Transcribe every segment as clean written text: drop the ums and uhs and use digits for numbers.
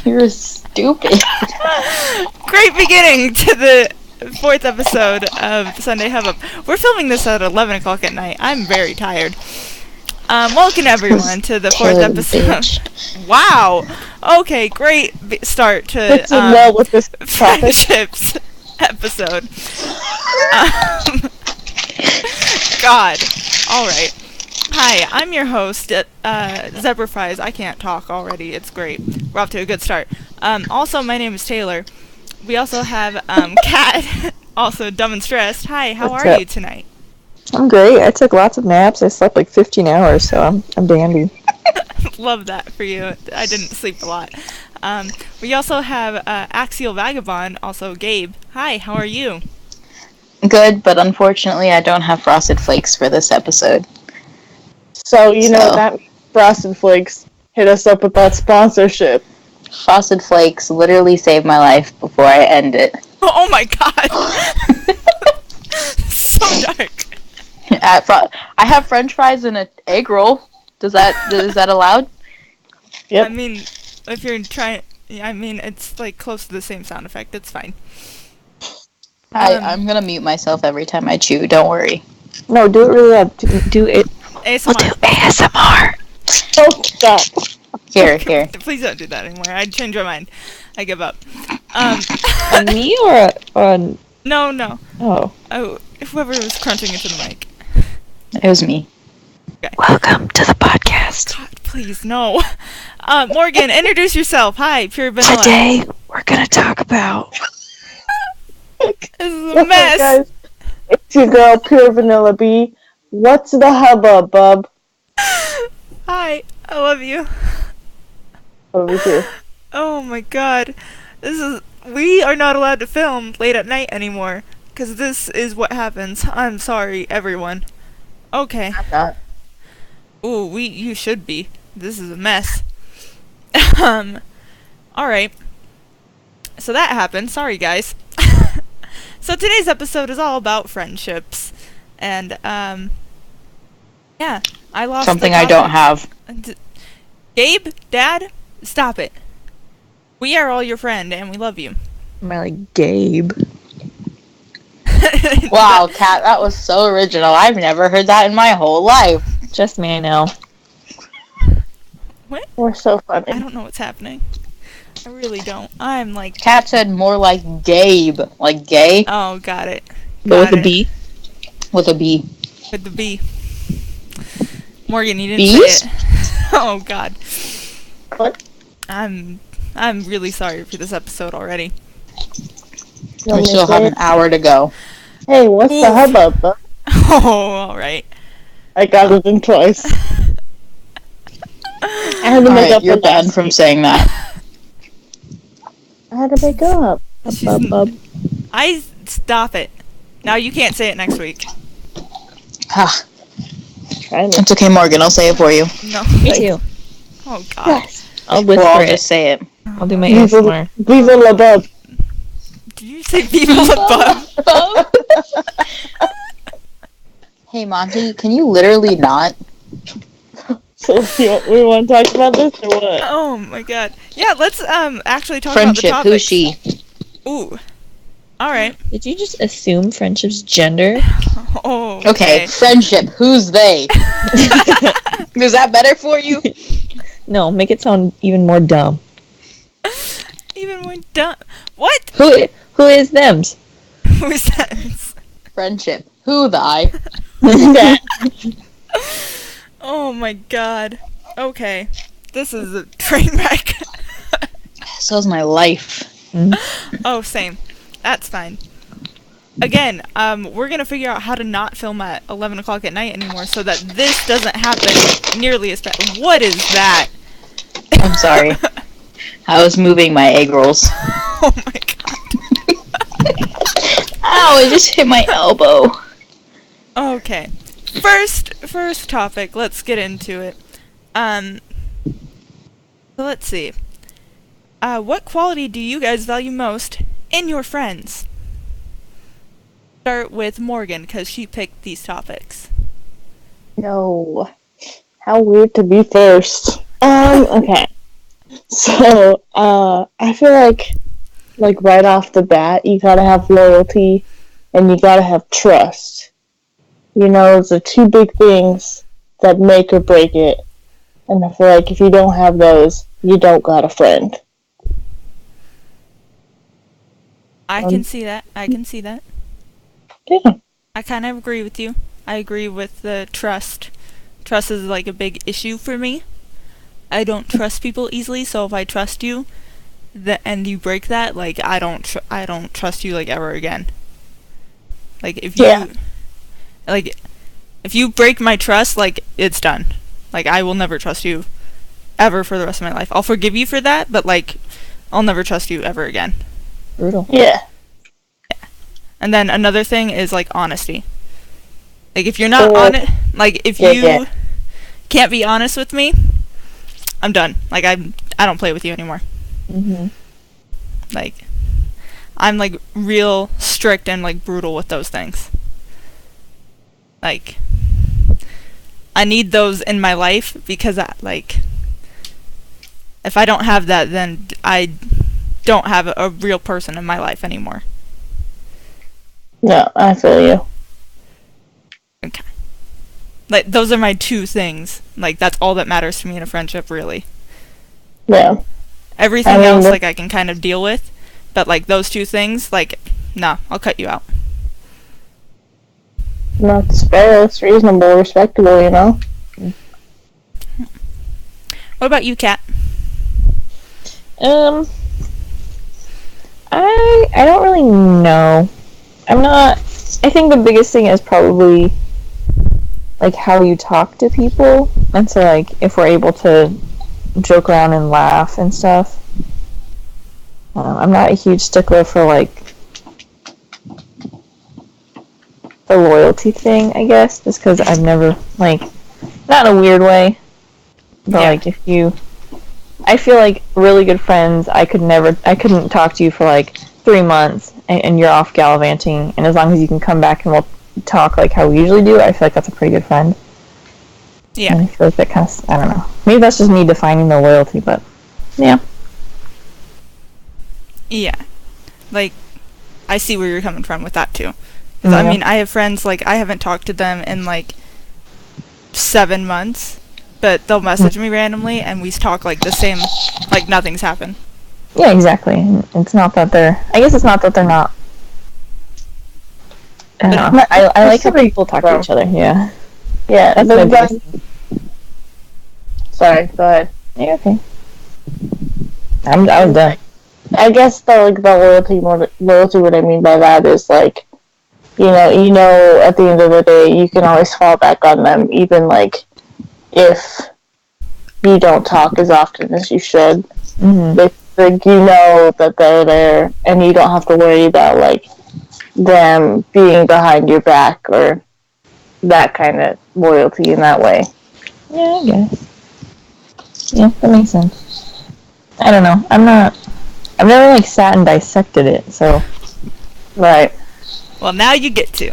You're stupid. Great beginning to the 4th episode of Sunday Hubbub. We're filming this at 11 o'clock at night. I'm very tired. Welcome everyone to the 4th episode. Wow. Okay, great start to with this friendships episode. God. All right. Hi, I'm your host, Zebra Fries. I can't talk already. It's great. We're off to a good start. Also, my name is Taylor. We also have Kat, also dumb and stressed. Hi, how are you tonight? I'm great. I took lots of naps. I slept like 15 hours, so I'm dandy. Love that for you. I didn't sleep a lot. We also have Axial Vagabond, also Gabe. Hi, how are you? Good, but unfortunately I don't have Frosted Flakes for this episode. So, know that Frosted Flakes hit us up with that sponsorship. Frosted Flakes literally saved my life before I end it. Oh my god! So dark. I have French fries and an egg roll. Is that allowed? Yep. I mean, if you're trying, it's like close to the same sound effect. It's fine. I'm gonna mute myself every time I chew. Don't worry. No, do it really loud. Do it. ASMR. We'll do ASMR. Oh, stop. Here. Please don't do that anymore. I'd change my mind. I give up. On me or on? No. Oh, whoever was crunching into the mic. It was me. Okay. Welcome to the podcast. God, please, no. Morgan, introduce yourself. Hi, Pure Vanilla. Today, we're gonna talk about... This is a mess. Guys, it's your girl, Pure Vanilla B. What's the hubbub, bub? Hi, I love you. What do we do? Oh my god. We are not allowed to film late at night anymore. Because this is what happens. I'm sorry, everyone. Okay. I'm not. Ooh, you should be. This is a mess. Alright. So that happened. Sorry, guys. So today's episode is all about friendships. And, yeah. I lost Something the I don't topic. have. Gabe? Dad? Stop it. We are all your friend, and we love you. Am I like Gabe? Wow, Kat, that was so original. I've never heard that in my whole life. Just me, I know. What? We're so funny. I don't know what's happening. I really don't. I'm like... Kat said more like Gabe. Like gay. Oh, got it. But Got with a it. B? With a B. With the B. Morgan, you didn't Bees? say it. Oh, God. What? I'm really sorry for this episode already. No, We still have an hour to go. Hey, what's the hubbub, bub? Oh, alright. I got it in twice. I had to make Alright, up you're the banned last from week. saying that. I had to make up. Bub. Stop it. Now you can't say it next week. Ah, Trying to. it's okay, Morgan. I'll say it for you. No. Me too. Oh, God. Yes. I'll whisper Well, I'll it. just say it. I'll do my ASMR. Viva la bub. Did you say people above? Hey, Monty, can you literally not? So we want to talk about this or what? Oh, my God. Yeah, let's actually talk Friendship, about the who's topics. she? Ooh. Alright. Did you just assume friendship's gender? Oh, Okay, friendship, who's they? Is that better for you? No, make it sound even more dumb. Even more dumb. What? Who is them's? Who's that? Friendship, who thy? Oh my god. Okay. This is a train wreck. So's my life. Oh, same. That's fine. Again, we're gonna figure out how to not film at 11 o'clock at night anymore so that this doesn't happen nearly as fast. What is that? I'm sorry. I was moving my egg rolls. Oh my god. Ow, it just hit my elbow. Okay. First topic. Let's get into it. So let's see. What quality do you guys value most in your friends? Start with Morgan, because she picked these topics. No. How weird to be first. Okay. So, I feel like right off the bat, you gotta have loyalty and you gotta have trust. You know, those are two big things that make or break it. And I feel like if you don't have those, you don't got a friend. I can see that. I can see that. Yeah. I kind of agree with you. I agree with the trust. Trust is like a big issue for me. I don't trust people easily, so if I trust you, and you break that, like I don't trust you like ever again. Like if you, Yeah. like if you break my trust, like it's done. Like I will never trust you ever for the rest of my life. I'll forgive you for that, but like I'll never trust you ever again. Brutal. Yeah. And then another thing is like honesty. Like if you're not Oh. honest, like if Yeah, you yeah. can't be honest with me, I'm done. Like I don't play with you anymore. Mm-hmm. Like I'm like real strict and like brutal with those things. Like I need those in my life because like if I don't have that, then I don't have a real person in my life anymore. No, I feel you. Okay. Like those are my two things. Like that's all that matters to me in a friendship, really. Yeah. Everything I mean, else like I can kind of deal with, but like those two things, like nah, I'll cut you out. That's fair. That's reasonable, respectable, you know? What about you, Kat? I don't really know. I'm not. I think the biggest thing is probably like how you talk to people, and so like if we're able to joke around and laugh and stuff. I'm not a huge stickler for like the loyalty thing, I guess, just because I've never like not in a weird way, but Yeah. like if you, I feel like really good friends, I couldn't talk to you for like 3 months and you're off gallivanting, and as long as you can come back and we'll talk like how we usually do, I feel like that's a pretty good friend. Yeah. And I feel like that kind of, I don't know. Maybe that's just me defining the loyalty, but yeah. Yeah. Like, I see where you're coming from with that, too. 'Cause, Yeah. I mean, I have friends, like, I haven't talked to them in, like, 7 months, but they'll message me randomly, and we talk, like, the same, like, nothing's happened. Yeah, exactly. And it's not that they're, I guess it's not that they're not, I don't know. I like how people talk to each other, yeah. Yeah, That's the my guy- biggest thing. Sorry, go ahead. Yeah, okay. I was done. I guess the loyalty, what I mean by that is like, you know, at the end of the day, you can always fall back on them, even like if you don't talk as often as you should. Mm-hmm. Like you know that they're there, and you don't have to worry about like them being behind your back or that kind of loyalty in that way. Yeah, I guess. Yeah, that makes sense. I don't know. I've never like sat and dissected it, so. Right. Well, now you get to.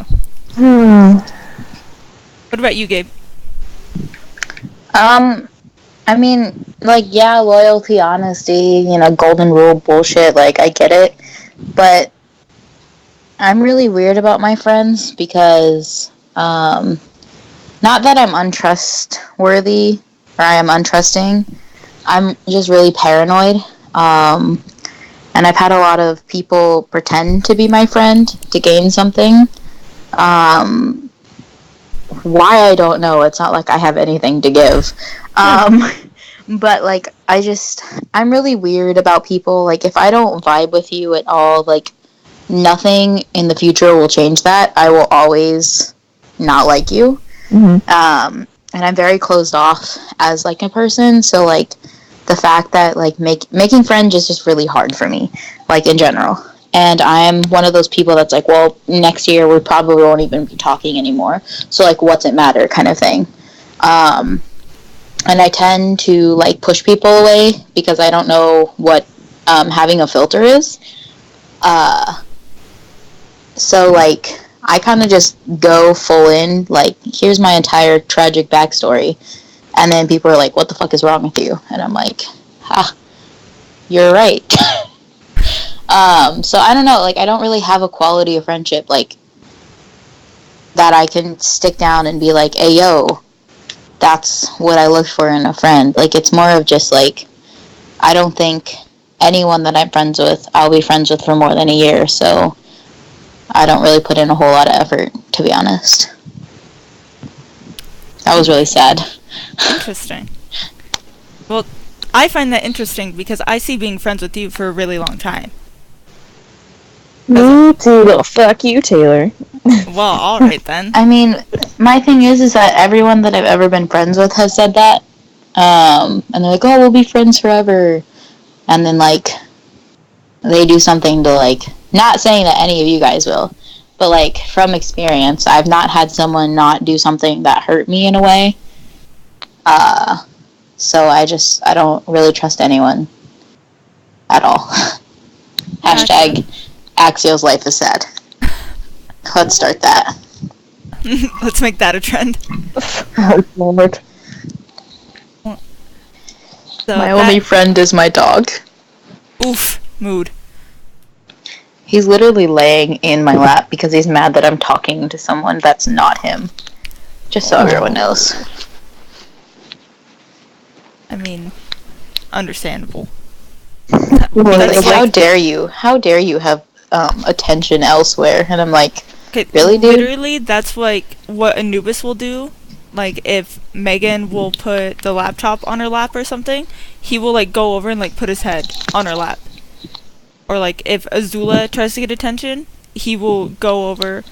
What about you, Gabe? I mean, like, yeah, loyalty, honesty, you know, golden rule bullshit, like, I get it. But I'm really weird about my friends because, not that I'm untrustworthy or I am untrusting, I'm just really paranoid. And I've had a lot of people pretend to be my friend to gain something. Why, I don't know. It's not like I have anything to give. But like I'm really weird about people. Like if I don't vibe with you at all, like nothing in the future will change that. I will always not like you. Mm-hmm. And I'm very closed off as like a person, so like the fact that like making friends is just really hard for me, like in general. And I'm one of those people that's like, well, next year we probably won't even be talking anymore. So like, what's it matter, kind of thing. And I tend to like push people away because I don't know what having a filter is. So like, I kind of just go full in. Like, here's my entire tragic backstory, and then people are like, "What the fuck is wrong with you?" And I'm like, you're right. So I don't know, like, I don't really have a quality of friendship, like, that I can stick down and be like, hey, yo, that's what I look for in a friend. Like, it's more of just, like, I don't think anyone that I'm friends with, I'll be friends with for more than a year, so I don't really put in a whole lot of effort, to be honest. That was really sad. Interesting. Well, I find that interesting because I see being friends with you for a really long time. Me too. Well, fuck you, Taylor. Well, alright then. I mean, my thing is that everyone that I've ever been friends with has said that. And they're like, oh, we'll be friends forever. And then, like, they do something to, like, not saying that any of you guys will, but, like, from experience, I've not had someone not do something that hurt me in a way. So I don't really trust anyone at all. Hashtag Axio's life is sad. Let's start that. Let's make that a trend. Oh, Lord. So My only friend is my dog. Oof, mood. He's literally laying in my lap because he's mad that I'm talking to someone that's not him. Just so everyone knows. I mean, understandable. Like, how dare you? How dare you have attention elsewhere? And I'm like, Okay, really, dude? literally, that's like what Anubis will do. Like, if Megan will put the laptop on her lap or something, he will, like, go over and, like, put his head on her lap. Or, like, if Azula tries to get attention, he will go over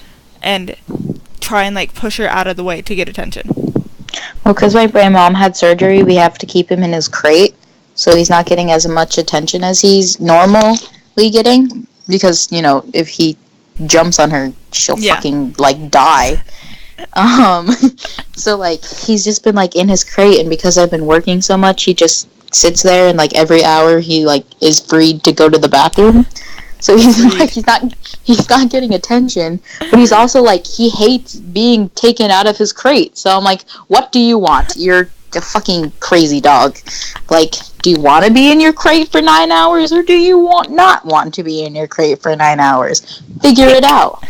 and try and, like, push her out of the way to get attention. Well, because my mom had surgery, we have to keep him in his crate, so he's not getting as much attention as he's normally getting. Because, you know, if he jumps on her, she'll fucking, like, die. So, like, he's just been, like, in his crate, and because I've been working so much, he just sits there, and, like, every hour he, like, is freed to go to the bathroom. So he's like, he's not getting attention, but he's also, like, he hates being taken out of his crate. So I'm like, what do you want? You're a fucking crazy dog. Like, do you want to be in your crate for 9 hours, or do you not want to be in your crate for 9 hours? Figure it out.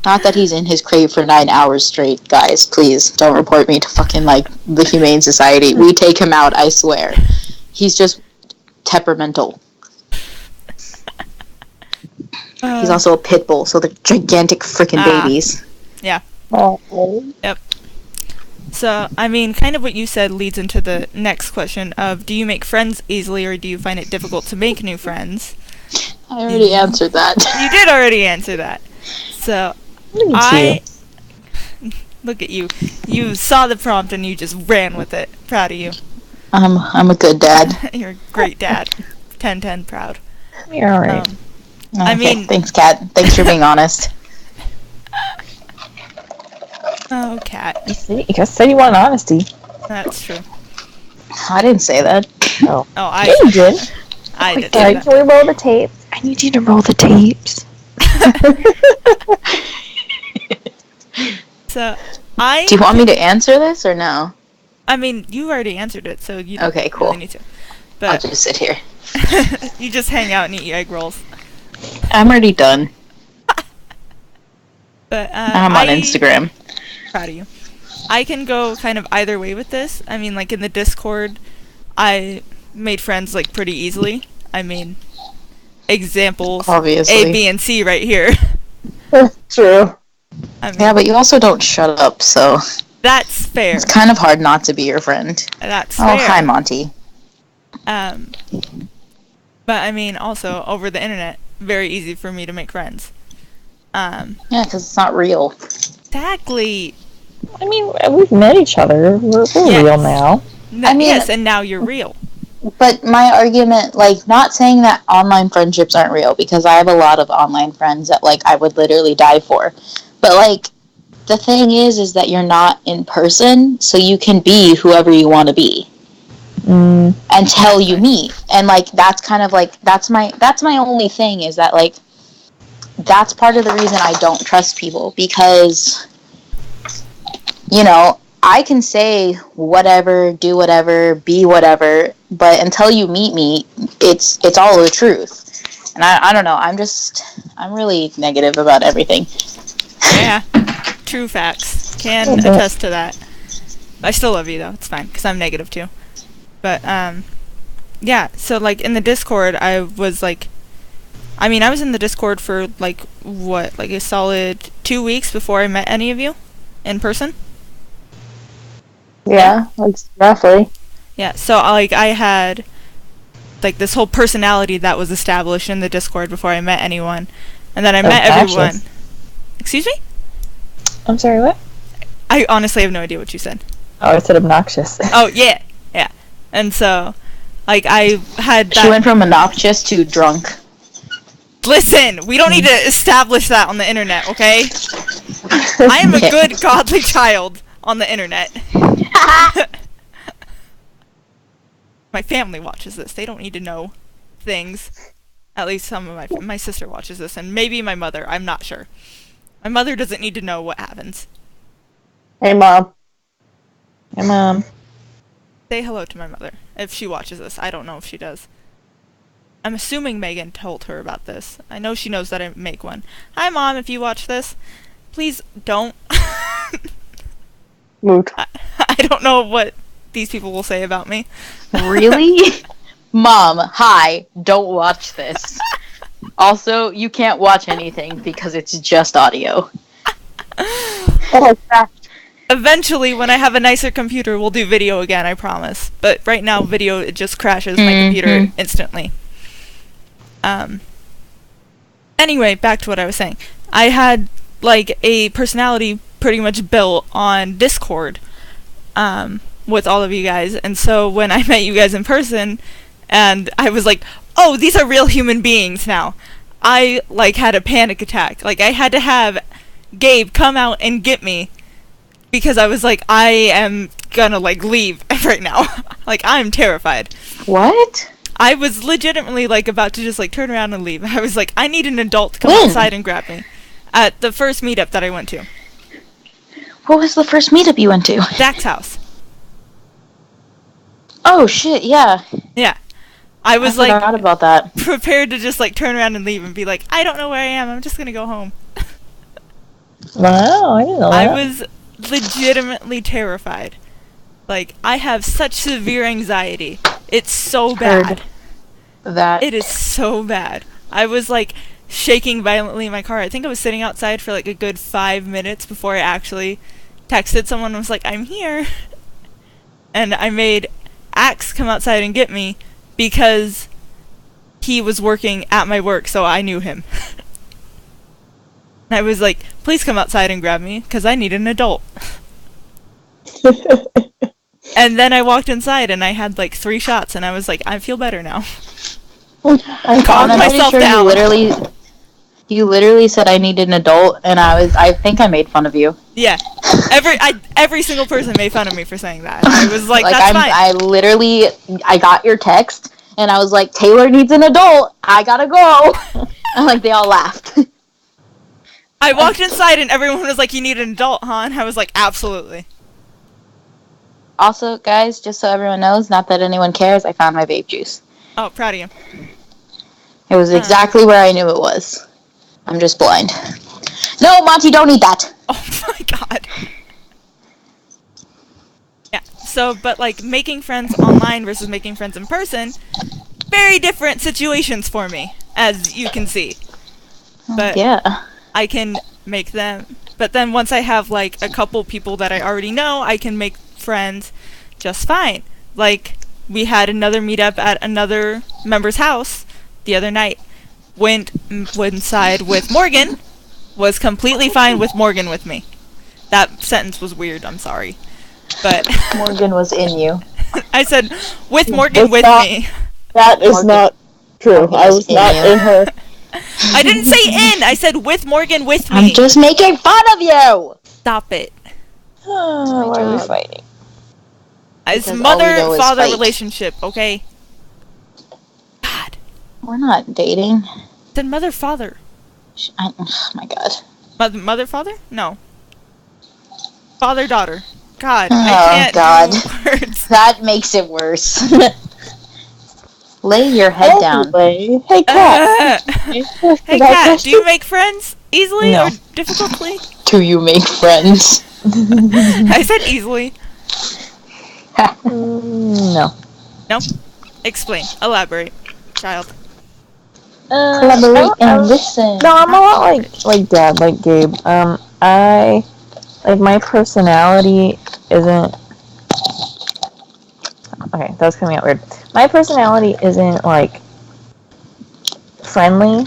Not that he's in his crate for 9 hours straight, guys. Please, don't report me to fucking, like, the Humane Society. We take him out, I swear. He's just temperamental. He's also a pit bull, so they're gigantic freaking babies. Yeah. Oh. Yep. So, I mean, kind of what you said leads into the next question of, do you make friends easily, or do you find it difficult to make new friends? I already answered that. You did already answer that. So, look at you. You saw the prompt and you just ran with it. Proud of you. I'm a good dad. You're a great dad. 10/10 proud. You're alright. I mean, thanks, Kat. Thanks for being honest. Oh, Kat. You guys said you want honesty. That's true. I didn't say that. Oh, Oh, yeah, you did. I did Alright, that. can we roll the tape? I need you to roll the tapes. So, Do you want me to answer this or no? I mean, you already answered it, so you don't Okay, cool. really need to. I'll But just sit here. you just hang out and eat egg rolls. I'm already done. But I'm on Instagram. Proud of you. I can go kind of either way with this. I mean, like in the Discord, I made friends like pretty easily. I mean, examples Obviously. A, B, and C right here. True. I mean, Yeah, but you also don't shut up, so that's fair. it's kind of hard not to be your friend. That's Oh, fair. hi, Monty. But I mean, also over the internet, very easy for me to make friends. Yeah, because it's not real. Exactly. I mean, we've met each other. We're Yes. real now. I mean- Yes, and now you're real. But my argument, like, not saying that online friendships aren't real, because I have a lot of online friends that, like, I would literally die for. But, like, the thing is that you're not in person, so you can be whoever you want to be. Until you meet. And, like, that's kind of, like, that's my only thing, is that, like, that's part of the reason I don't trust people, because, you know, I can say whatever, do whatever, be whatever, but until you meet me, it's all the truth. And I don't know, I'm really negative about everything. Yeah, true facts. Can attest to that. I still love you though. It's fine because I'm negative too. But yeah. So like in the Discord, I was in the Discord for like a solid 2 weeks before I met any of you in person. Yeah, like roughly. Yeah. So like I had like this whole personality that was established in the Discord before I met anyone, and then I met everyone. Excuse me? I'm sorry, what? I honestly have no idea what you said. Oh, I said obnoxious. Oh, yeah. Yeah. And so, like, I had that... She went from obnoxious to drunk. Listen, we don't need to establish that on the internet, okay? I am a good, godly child on the internet. My family watches this. They don't need to know things. At least some of my sister watches this, and maybe my mother. I'm not sure. My mother doesn't need to know what happens. Hey, Mom. Hey, Mom. Say hello to my mother, if she watches this. I don't know if she does. I'm assuming Megan told her about this. I know she knows that I make one. Hi, Mom, if you watch this. Please don't. Moot. I don't know what these people will say about me. Really? Mom, hi, don't watch this. Also, you can't watch anything because it's just audio. Oh, crap. Eventually, when I have a nicer computer, we'll do video again, I promise. But right now, video, it just crashes my computer instantly. Anyway, back to what I was saying. I had, like, a personality pretty much built on Discord, with all of you guys. And so when I met you guys in person, and I was like, oh, these are real human beings now. I, like, had a panic attack. Like, I had to have Gabe come out and get me. Because I was like, I am gonna, like, leave right now. Like, I'm terrified. What? I was legitimately, like, about to just, like, turn around and leave. I was like, I need an adult to come When? outside and grab me. At the first meetup that I went to. What was the first meetup you went to? Dak's house. Oh, shit, yeah. Yeah. I was, I forgot about that. prepared to just, like, turn around and leave and be like, I don't know where I am. I'm just gonna go home. Wow, I didn't know that. I was legitimately terrified. Like, I have such severe anxiety. It's so bad. That. It is so bad. I was, like, shaking violently in my car. I think I was sitting outside for, like, a good 5 minutes before I actually texted someone and was like, I'm here. And I made Axe come outside and get me because he was working at my work, so I knew him. I was like, please come outside and grab me, because I need an adult. And then I walked inside, and I had, like, 3 shots, and I was like, I feel better now. I'm calmed myself down. You literally said I needed an adult, and I think I made fun of you. Yeah. Every single person made fun of me for saying that. I was like, that's fine. I got your text, and I was like, Taylor needs an adult. I gotta go. And, like, they all laughed. I walked inside and everyone was like, you need an adult, huh? And I was like, absolutely. Also, guys, just so everyone knows, not that anyone cares, I found my vape juice. Oh, proud of you. It was exactly where I knew it was. I'm just blind. No, Monty, don't eat that! Oh my god. Yeah, so, but like, making friends online versus making friends in person, very different situations for me, as you can see. But yeah. I can make them, but then once I have, like, a couple people that I already know, I can make friends just fine. Like, we had another meetup at another member's house the other night. Went inside with Morgan, was completely fine with Morgan with me. That sentence was weird, I'm sorry. But Morgan was in you. I said, with Morgan with me. That is Morgan. Not true. Morgan I was not you. in her. I didn't say in, I said with Morgan with me. I'm just making fun of you! Stop it. Oh, why are we fighting? It's Because all we know is mother-father fight. relationship, okay? God. We're not dating. Then mother-father. Oh my god. Mother-father? No. Father-daughter. God, Oh, I can't God. do words. That makes it worse. Lay your head down. Anyway, hey cat. Hey, Did I Kat, catch do you make friends easily No. or difficultly? Do you make friends? I said easily. No. No? Explain. Elaborate. Child. Collaborate and listen. No, I'm a lot like Dad, like Gabe. I like my personality isn't. Okay, that was coming out weird. My personality isn't like friendly.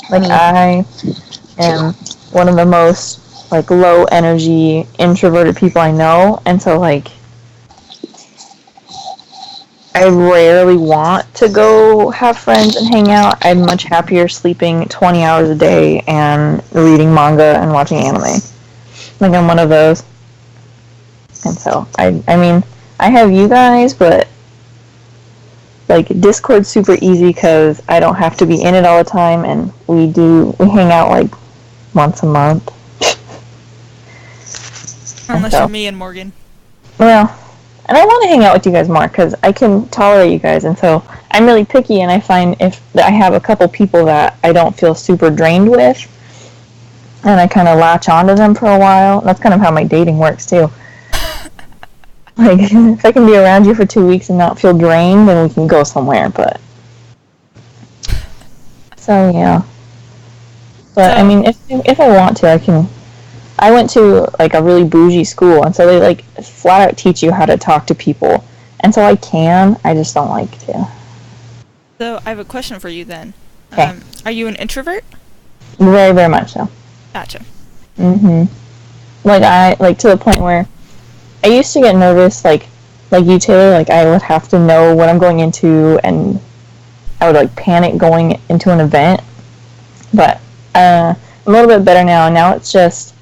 Like I am one of the most like low energy introverted people I know, and so like I rarely want to go have friends and hang out. I'm much happier sleeping 20 hours a day and reading manga and watching anime. Like I'm one of those. And so I mean, I have you guys, but like Discord's super easy because I don't have to be in it all the time, and we hang out like once a month. Unless so- you're me and Morgan. Well, and I want to hang out with you guys more because I can tolerate you guys, and so I'm really picky, and I find if I have a couple people that I don't feel super drained with, and I kind of latch onto them for a while. That's kind of how my dating works too. Like, if I can be around you for 2 weeks and not feel drained, then we can go somewhere, but... So, yeah. But, I mean, if I want to, I can... I went to, like, a really bougie school, and so they, like, flat out teach you how to talk to people. And so I can, I just don't like to. So I have a question for you then. Okay. Are you an introvert? Very, very much so. Gotcha. Like, to the point where I used to get nervous, like you, Taylor, like, I would have to know what I'm going into, and I would, like, panic going into an event. But, I'm a little bit better now, and now it's just,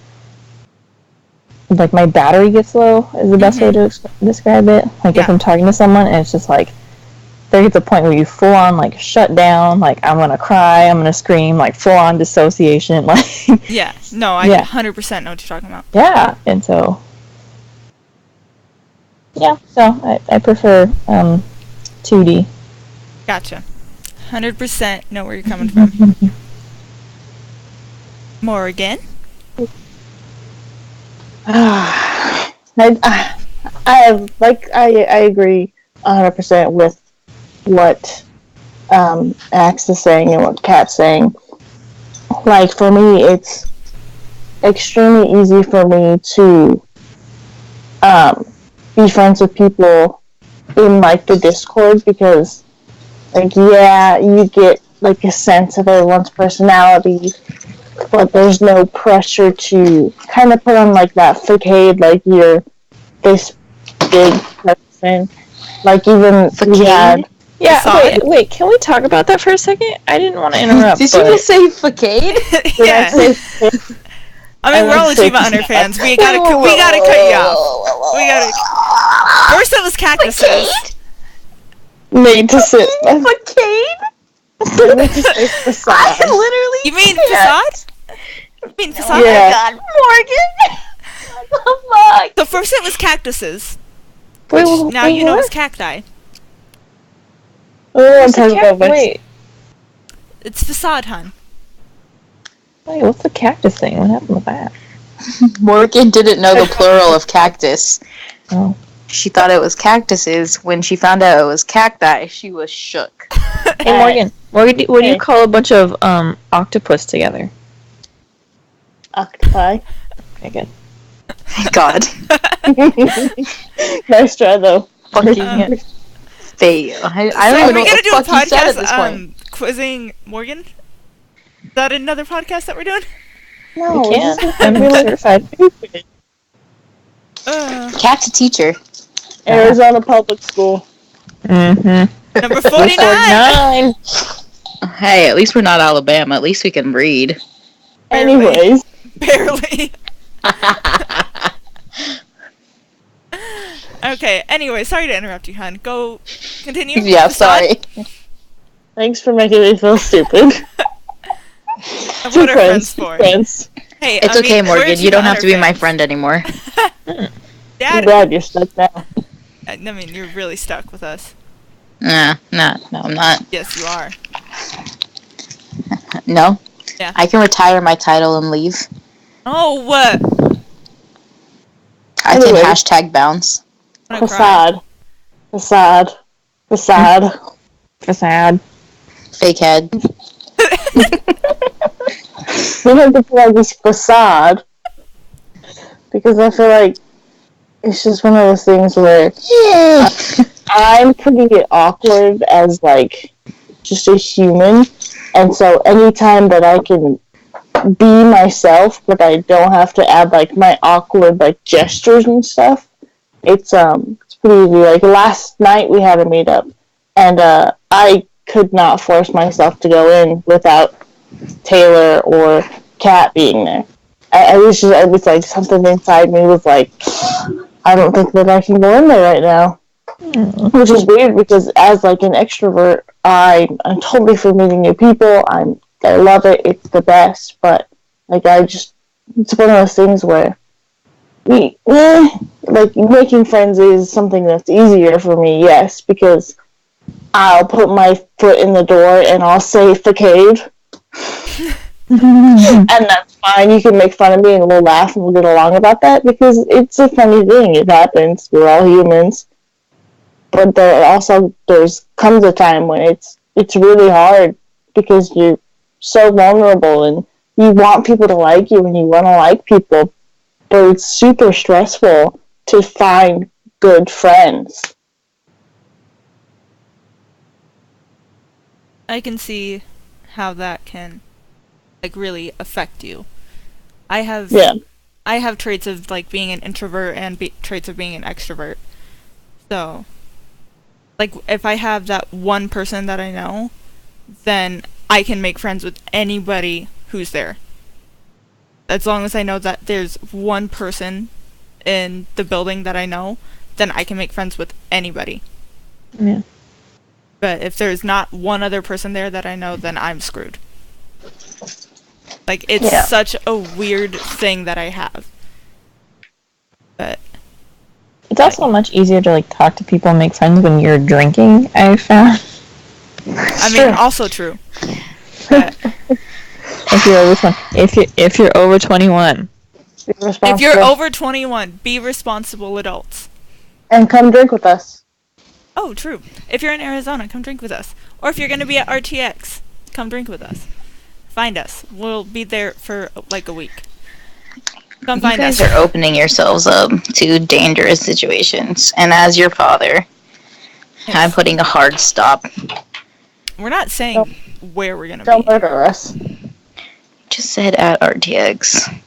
like, my battery gets low, is the best way to describe it. Like, if I'm talking to someone, and it's just, like, there gets a point where you full-on, like, shut down, like, I'm gonna cry, I'm gonna scream, like, full-on dissociation, like... Yeah. No, I 100% know what you're talking about. Yeah, and so... Yeah, so I prefer 2D. Gotcha. 100% know where you're coming from. Morgan? I agree 100% with what Axe is saying and what Kat's saying. Like, for me, it's extremely easy for me to be friends with people in, like, the Discord because, like, yeah, you get, like, a sense of everyone's personality, but there's no pressure to kind of put on, like, that facade, like, you're this big person. Like, even we had... Yeah, wait, can we talk about that for a second? I didn't want to interrupt. Did you just say facade? Yeah. I mean, we're all Achievement Hunter fans. We gotta cut you off. First it was cactuses. Made to sit. Facade? Facade. Literally. You mean facade? You mean facade? Yeah. God, Morgan. What the fuck? So first it was cactuses. Wait, Now you know it's cacti. Wait, It's facade, hun. what's the cactus thing? What happened with that? Morgan didn't know the plural of cactus. Oh. She thought it was cactuses. When she found out it was cacti, she was shook. Hey, Morgan, what do you call a bunch of octopus together? Octopi. Okay, good. Thank God. Nice try, though. Fucking fail. I So don't are even we know gonna what do the a fuck you said at this podcast point. quizzing Morgan? Is that another podcast that we're doing? No, We can. I'm certified. Cat's a teacher. Arizona Public School. Mm-hmm. Number 49! Hey, at least we're not Alabama. At least we can read. Anyways. Barely. Okay, anyway, sorry to interrupt you, hon. Go, continue. Yeah, sorry. Thanks for making me feel stupid. What are friends for? Friends. Hey, It's I okay, mean, we're Morgan. You Team don't have Honor to be my fans. friend anymore. I'm Dad, glad you're stuck now. I mean, you're really stuck with us. No, I'm not. Yes, you are. No. Yeah. I can retire my title and leave. Oh, what? I Anyway. can hashtag bounce. I'm gonna cry. Facade. Facade. Fake head. We have to put on this facade because I feel like it's just one of those things where I'm pretty awkward as like just a human, and so anytime that I can be myself, but I don't have to add like my awkward like gestures and stuff, it's pretty easy. Like last night we had a meetup, and I could not force myself to go in without Taylor or Kat being there. I was like something inside me was like, I don't think that I can go in there right now. Which is weird because as like an extrovert, I'm totally for meeting new people. I love it. It's the best. But like it's one of those things where like making friends is something that's easier for me. Yes, because I'll put my foot in the door and I'll say facade. And that's fine. You can make fun of me and we'll laugh and we'll get along about that because it's a funny thing. It happens. We're all humans. But there's comes a time when it's really hard because you're so vulnerable and you want people to like you and you want to like people, but it's super stressful to find good friends. I can see how that can like really affect you. I have traits of like being an introvert and traits of being an extrovert. So, like if I have that one person that I know, then I can make friends with anybody who's there. As long as I know that there's one person in the building that I know, then I can make friends with anybody. Yeah. But if there's not one other person there that I know, then I'm screwed. Like, it's such a weird thing that I have. But It's also much easier to like talk to people and make friends when you're drinking, I've found. I mean, also true. But If you're over 21. if you're over 21, be responsible adults. and come drink with us. Oh, true. If you're in Arizona, come drink with us. Or if you're going to be at RTX, come drink with us. Find us. We'll be there for like a week. Come You find guys us. are opening yourselves up to dangerous situations, and as your father, I'm putting a hard stop. We're not saying where we're going to Don't be. murder us. Just said at RTX.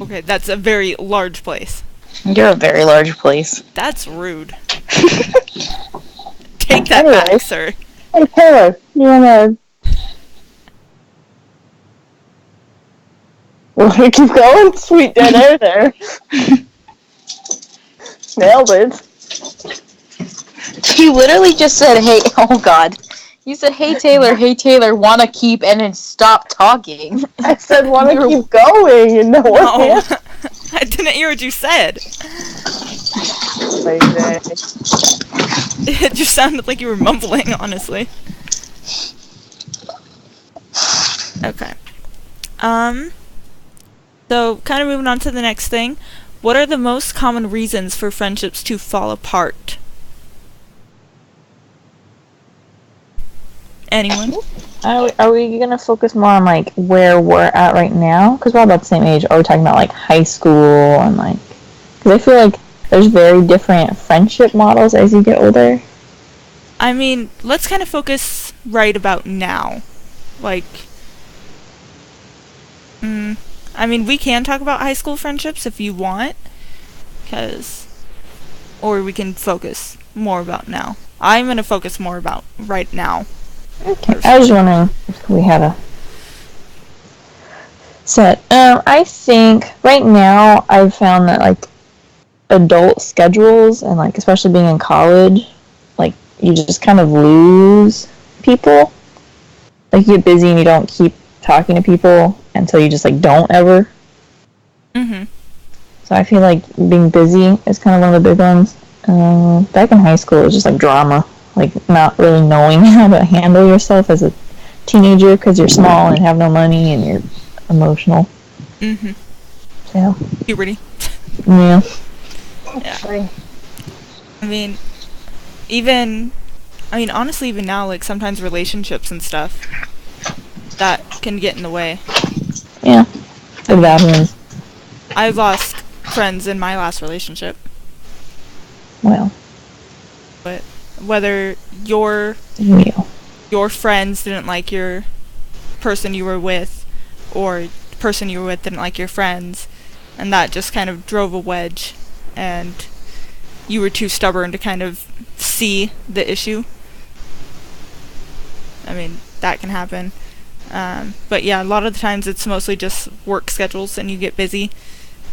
Okay, that's a very large place. You're a very large place. That's rude. Take that back, Anyways. sir. Hey Taylor, you wanna keep going? Sweet dead air there. Nailed it. You literally just said, hey, oh god. You said, hey Taylor, wanna keep, and then stop talking. I said wanna keep going and no one No. answered. I didn't hear what you said. It just sounded like you were mumbling, honestly. Okay. So, kind of moving on to the next thing. What are the most common reasons for friendships to fall apart? Anyone? Are we gonna focus more on like where we're at right now? Because we're all about the same age. Or are we talking about like high school and like? Because I feel like there's very different friendship models as you get older. I mean, let's kind of focus right about now. Like, I mean, we can talk about high school friendships if you want, or we can focus more about now. I'm gonna focus more about right now. Okay. I was just wondering if we had a set. I think right now I've found that like adult schedules and like especially being in college, like you just kind of lose people. Like you get busy and you don't keep talking to people, and until you just like don't ever. Mhm. So I feel like being busy is kind of one of the big ones. Back in high school, it was just like drama, like not really knowing how to handle yourself as a teenager because you're small and have no money and you're emotional. Mhm. So Puberty. yeah. Yeah. I mean, honestly, even now, like sometimes relationships and stuff that can get in the way. Yeah. The bad ones. I lost friends in my last relationship, Well. but whether your friends didn't like your person you were with, or the person you were with didn't like your friends, and that just kind of drove a wedge, and you were too stubborn to kind of see the issue. I mean, that can happen. But yeah, a lot of the times it's mostly just work schedules and you get busy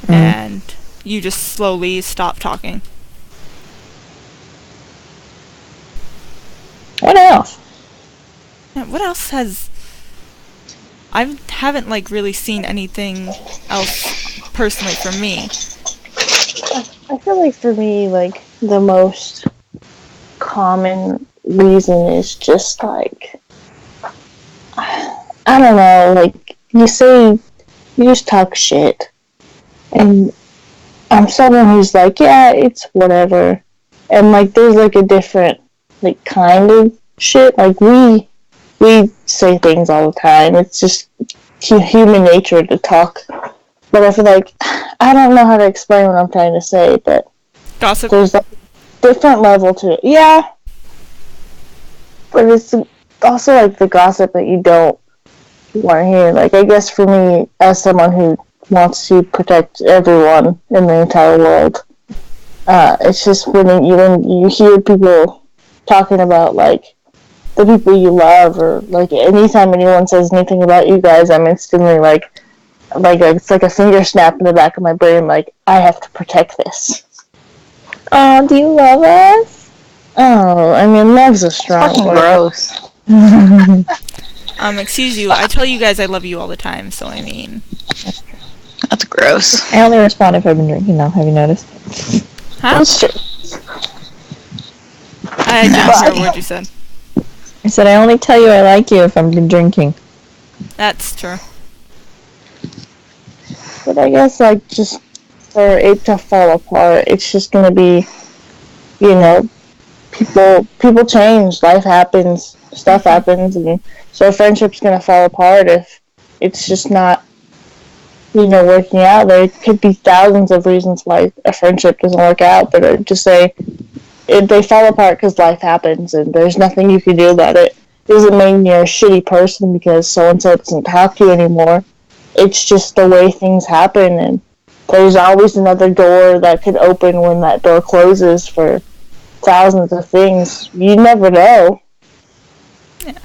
and you just slowly stop talking. What else? Yeah, what else has... I haven't like really seen anything else personally from me. I feel like for me, like the most common reason is just like, I don't know, like you just talk shit, and I'm someone who's like, yeah, it's whatever, and like there's like a different like kind of shit. Like we say things all the time. It's just human nature to talk. But I feel like, I don't know how to explain what I'm trying to say, but Gossip. there's like a different level to it. Yeah. But it's also like the gossip that you don't want to hear. Like, I guess for me, as someone who wants to protect everyone in the entire world, it's just when you hear people talking about, like, the people you love, or, like, anytime anyone says anything about you guys, I'm instantly like it's like a finger snap in the back of my brain, like, I have to protect this. Oh, do you love us? Oh, I mean, love's a strong Fucking word. gross. Excuse you, I tell you guys I love you all the time, so I mean... That's gross. I only respond if I've been drinking now, have you noticed? Huh? That's true. I didn't hear what you said. I said I only tell you I like you if I've been drinking. That's true. But I guess, like, just for it to fall apart, it's just gonna be, you know, people change, life happens, stuff happens, and so a friendship's gonna fall apart if it's just not, working out. There could be thousands of reasons why a friendship doesn't work out, but I'd just say they fall apart because life happens, and there's nothing you can do about it. It doesn't mean you're a shitty person because so-and-so doesn't talk to you anymore. It's just the way things happen, and there's always another door that could open when that door closes for thousands of things. You never know. Yeah.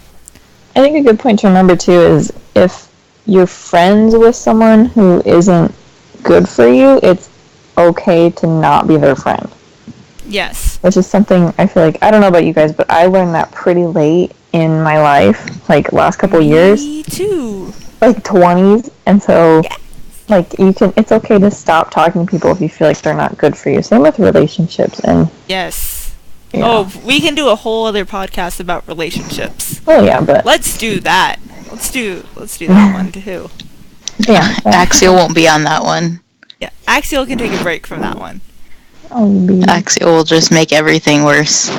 I think a good point to remember, too, is if you're friends with someone who isn't good for you, it's okay to not be their friend. Yes. Which is something I feel like, I don't know about you guys, but I learned that pretty late in my life, like last couple years. Me too. Like 20s, and so like it's okay to stop talking to people if you feel like they're not good for you. Same with relationships. And Yes. yeah. Oh, we can do a whole other podcast about relationships. Oh yeah, but Let's do that. Let's do that one too. yeah, Axial won't be on that one. Yeah, Axial can take a break from that one. Axial will just make everything worse.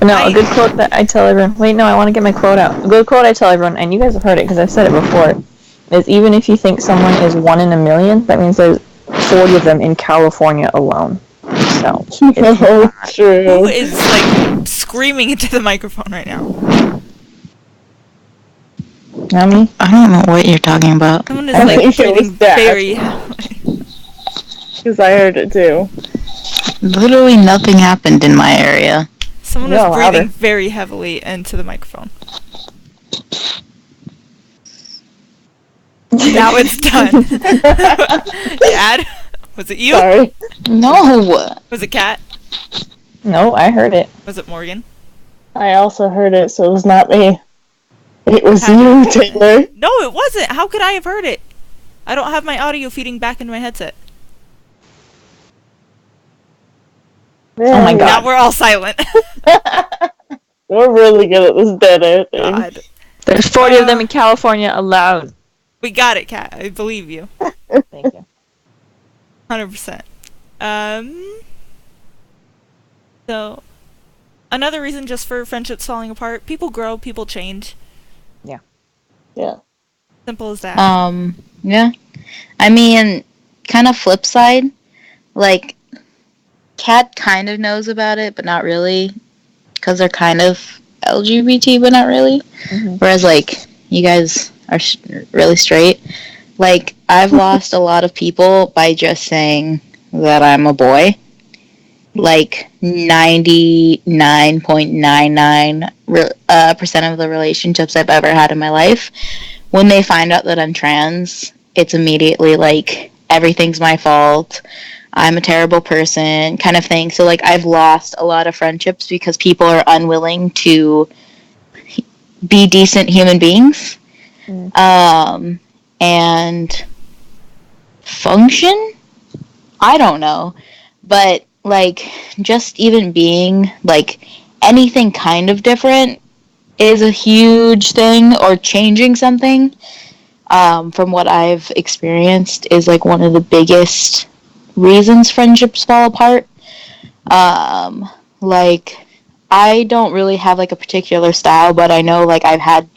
No, a good quote that I tell everyone. Wait, no, I want to get my quote out. A good quote I tell everyone, and you guys have heard it because I've said it before, is even if you think someone is 1 in a million, that means there's 40 of them in California alone. So it's True. Who is like screaming into the microphone right now? not me. I don't know what you're talking about. Someone is I like think it was breathing Dad. very heavily. Because I heard it too. Literally nothing happened in my area. Someone Yeah, was breathing louder. very heavily into the microphone. Now it's done. Dad? Was it you? Sorry. No. Was it Kat? No, I heard it. Was it Morgan? I also heard it, so it was not me. It was you, Taylor. No, it wasn't. How could I have heard it? I don't have my audio feeding back into my headset. Oh my Now God. we're all silent. We're really good at this dead air thing. God. There's 40 of them in California allowed. We got it, Kat. I believe you. Thank you. 100%. So, another reason just for friendships falling apart, people grow, people change. Yeah. Simple as that. Yeah. I mean, kind of flip side, like, Kat kind of knows about it, but not really, because they're kind of LGBT, but not really. Mm-hmm. Whereas, like, you guys are really straight. Like, I've lost a lot of people by just saying that I'm a boy. Like, 99.99% of the relationships I've ever had in my life, when they find out that I'm trans, it's immediately like, everything's my fault, I'm a terrible person, kind of thing. So, like, I've lost a lot of friendships because people are unwilling to be decent human beings. And function? I don't know. But, like, just even being, like, anything kind of different is a huge thing, or changing something, from what I've experienced, is, like, one of the biggest reasons friendships fall apart. Like, I don't really have, like, a particular style, but I know, like, I've had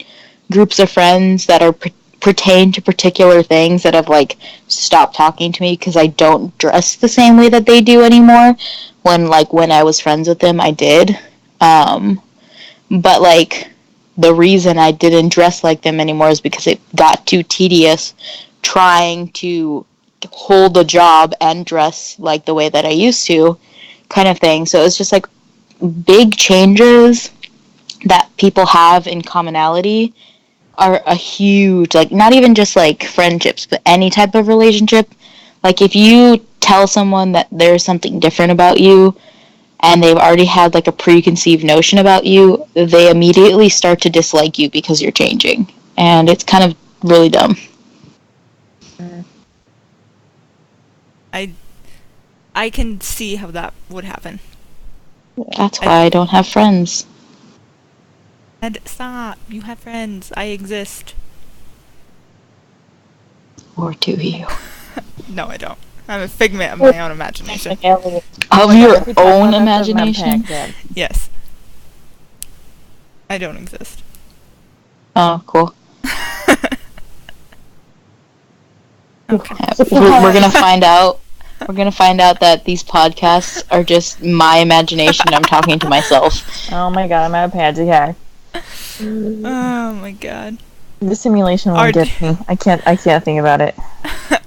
groups of friends that are pertain to particular things that have, like, stopped talking to me because I don't dress the same way that they do anymore. When I was friends with them, I did. But, like, the reason I didn't dress like them anymore is because it got too tedious trying to hold a job and dress like the way that I used to, kind of thing. So it's just, like, big changes that people have in commonality are a huge, like, not even just, like, friendships, but any type of relationship. Like, if you tell someone that there's something different about you, and they've already had, like, a preconceived notion about you, they immediately start to dislike you because you're changing. And it's kind of really dumb. I can see how that would happen. That's why I don't have friends. And stop. You have friends. I exist. Or do you? No, I don't. I'm a figment of my own imagination. Of your own imagination? Yes. I don't exist. Oh, cool. Okay. We're gonna find out. We're gonna find out that these podcasts are just my imagination. I'm talking to myself. Oh my God, I'm out of pansy hair. Oh my God. The simulation won't get me. I can't think about it.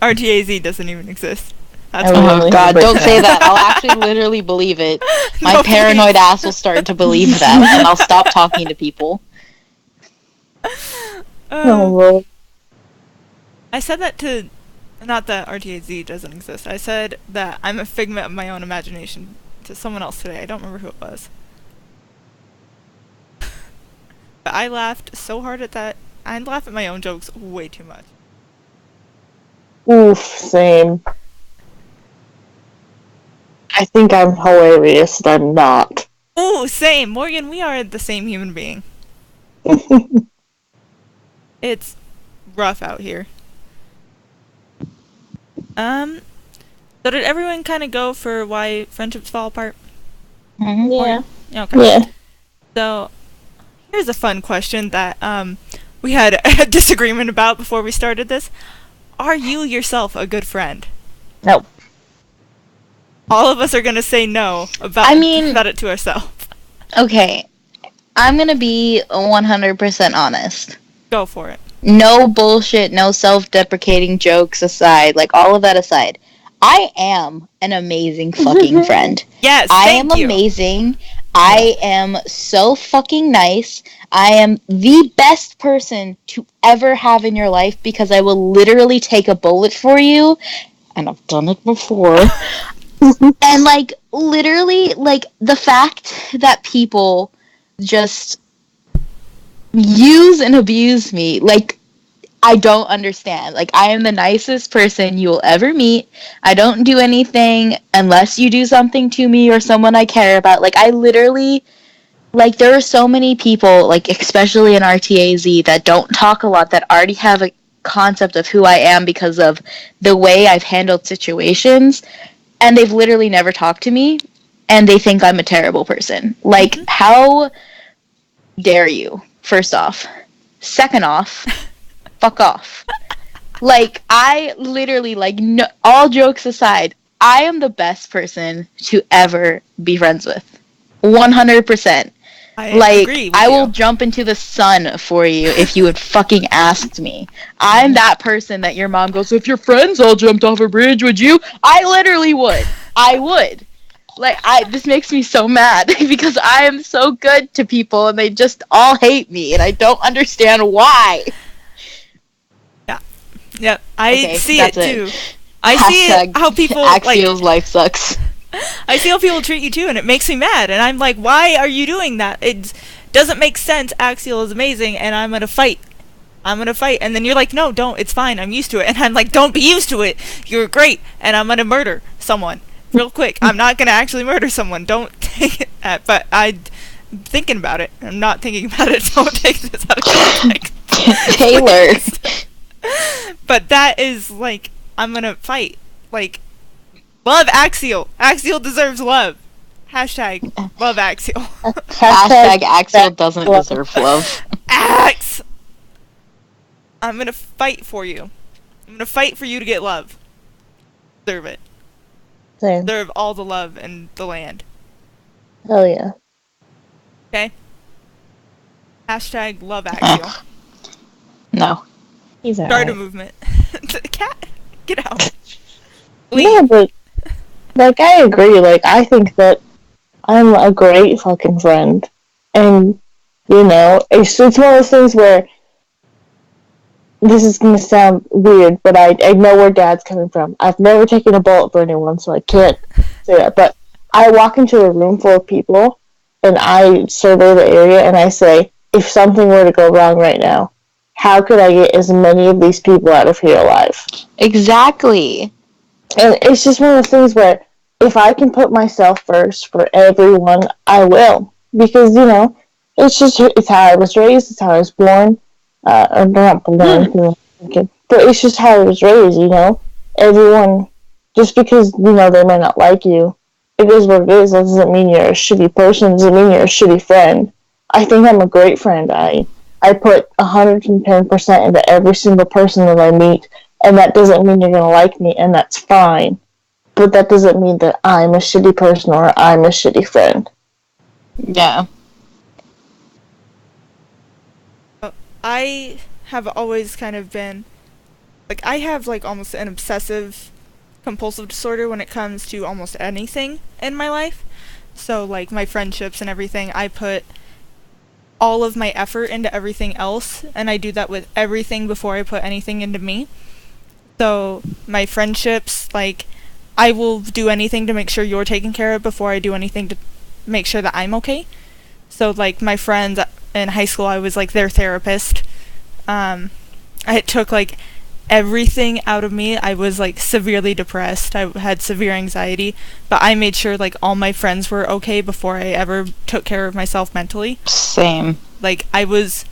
RTAZ doesn't even exist. That's I why. really Oh God, hope it don't say does. that. I'll actually literally believe it. My No, paranoid ass will start to believe that, and I'll stop talking to people. Oh, Lord. I said that to, not that RTAZ doesn't exist. I said that I'm a figment of my own imagination to someone else today. I don't remember who it was. But I laughed so hard at that. I laugh at my own jokes way too much. Oof, same. I think I'm hilarious, and I'm not. Ooh, same. Morgan, we are the same human being. It's rough out here. So did everyone kind of go for why friendships fall apart? Yeah. Okay. Yeah. So, here's a fun question that we had a disagreement about before we started this. Are you yourself a good friend? No. All of us are gonna say no about it to ourselves. Okay, I'm gonna be 100% honest. Go for it. No bullshit, no self-deprecating jokes aside, like, all of that aside, I am an amazing fucking friend. Yes, I thank am you. amazing. I am so fucking nice. I am the best person to ever have in your life because I will literally take a bullet for you, and I've done it before. And, like, literally, like, the fact that people just use and abuse me. Like, I don't understand. Like, I am the nicest person you will ever meet. I don't do anything unless you do something to me or someone I care about. Like, I literally, like, there are so many people, like, especially in RTAZ, that don't talk a lot, that already have a concept of who I am because of the way I've handled situations, and they've literally never talked to me, and they think I'm a terrible person. Like, how dare you, first off. Second off, fuck off. Like, I literally, like, no, all jokes aside, I am the best person to ever be friends with. 100%. I Like, agree with I will you. jump into the sun for you if you had fucking asked me. I'm that person that your mom goes, if your friends all jumped off a bridge, would you? I literally would. I would. Like, this makes me so mad because I am so good to people and they just all hate me and I don't understand why. Yep, I Okay, see it that's too. I see Hashtag how people Axial's life sucks. I see how people treat you too, and it makes me mad. And I'm like, why are you doing that? It doesn't make sense. Axial is amazing, and I'm gonna fight. I'm gonna fight. And then you're like, no, don't. It's fine. I'm used to it. And I'm like, don't be used to it. You're great, and I'm gonna murder someone real quick. I'm not gonna actually murder someone. Don't take it. But I'm thinking about it. I'm not thinking about it. Don't take this out of context. Taylor. But that is like, I'm gonna fight. Like, love Axial. Axial deserves love. Hashtag love Axial. Hashtag Axial doesn't deserve love. Ax! I'm gonna fight for you. I'm gonna fight for you to get love. Deserve it. Same. Deserve all the love in the land. Hell yeah. Okay? Hashtag love Axial. No. He's Start a alright. movement. Cat, get out. No, but like I agree. Like I think that I'm a great fucking friend, and you know, it's one of those things where this is gonna sound weird, but I know where Dad's coming from. I've never taken a bullet for anyone, so I can't say that. But I walk into a room full of people, and I survey the area, and I say, if something were to go wrong right now, how could I get as many of these people out of here alive? Exactly. And it's just one of those things where if I can put myself first for everyone, I will. Because, you know, it's how I was raised, it's how I was born. Or not born, but it's just how I was raised, you know? Everyone, just because, you know, they might not like you, it is what it is. That doesn't mean you're a shitty person, it doesn't mean you're a shitty friend. I think I'm a great friend. I put 110% into every single person that I meet, and that doesn't mean you're going to like me, and that's fine. But that doesn't mean that I'm a shitty person or I'm a shitty friend. Yeah. I have always kind of been, like, I have, like, almost an obsessive compulsive disorder when it comes to almost anything in my life. So, like, my friendships and everything, I put all of my effort into everything else, and I do that with everything before I put anything into me. So, my friendships, like, I will do anything to make sure you're taken care of before I do anything to make sure that I'm okay. So, like, my friends in high school, I was, like, their therapist. It took, like, everything out of me. I was, like, severely depressed. I had severe anxiety. But I made sure, like, all my friends were okay before I ever took care of myself mentally. Same. Like, I was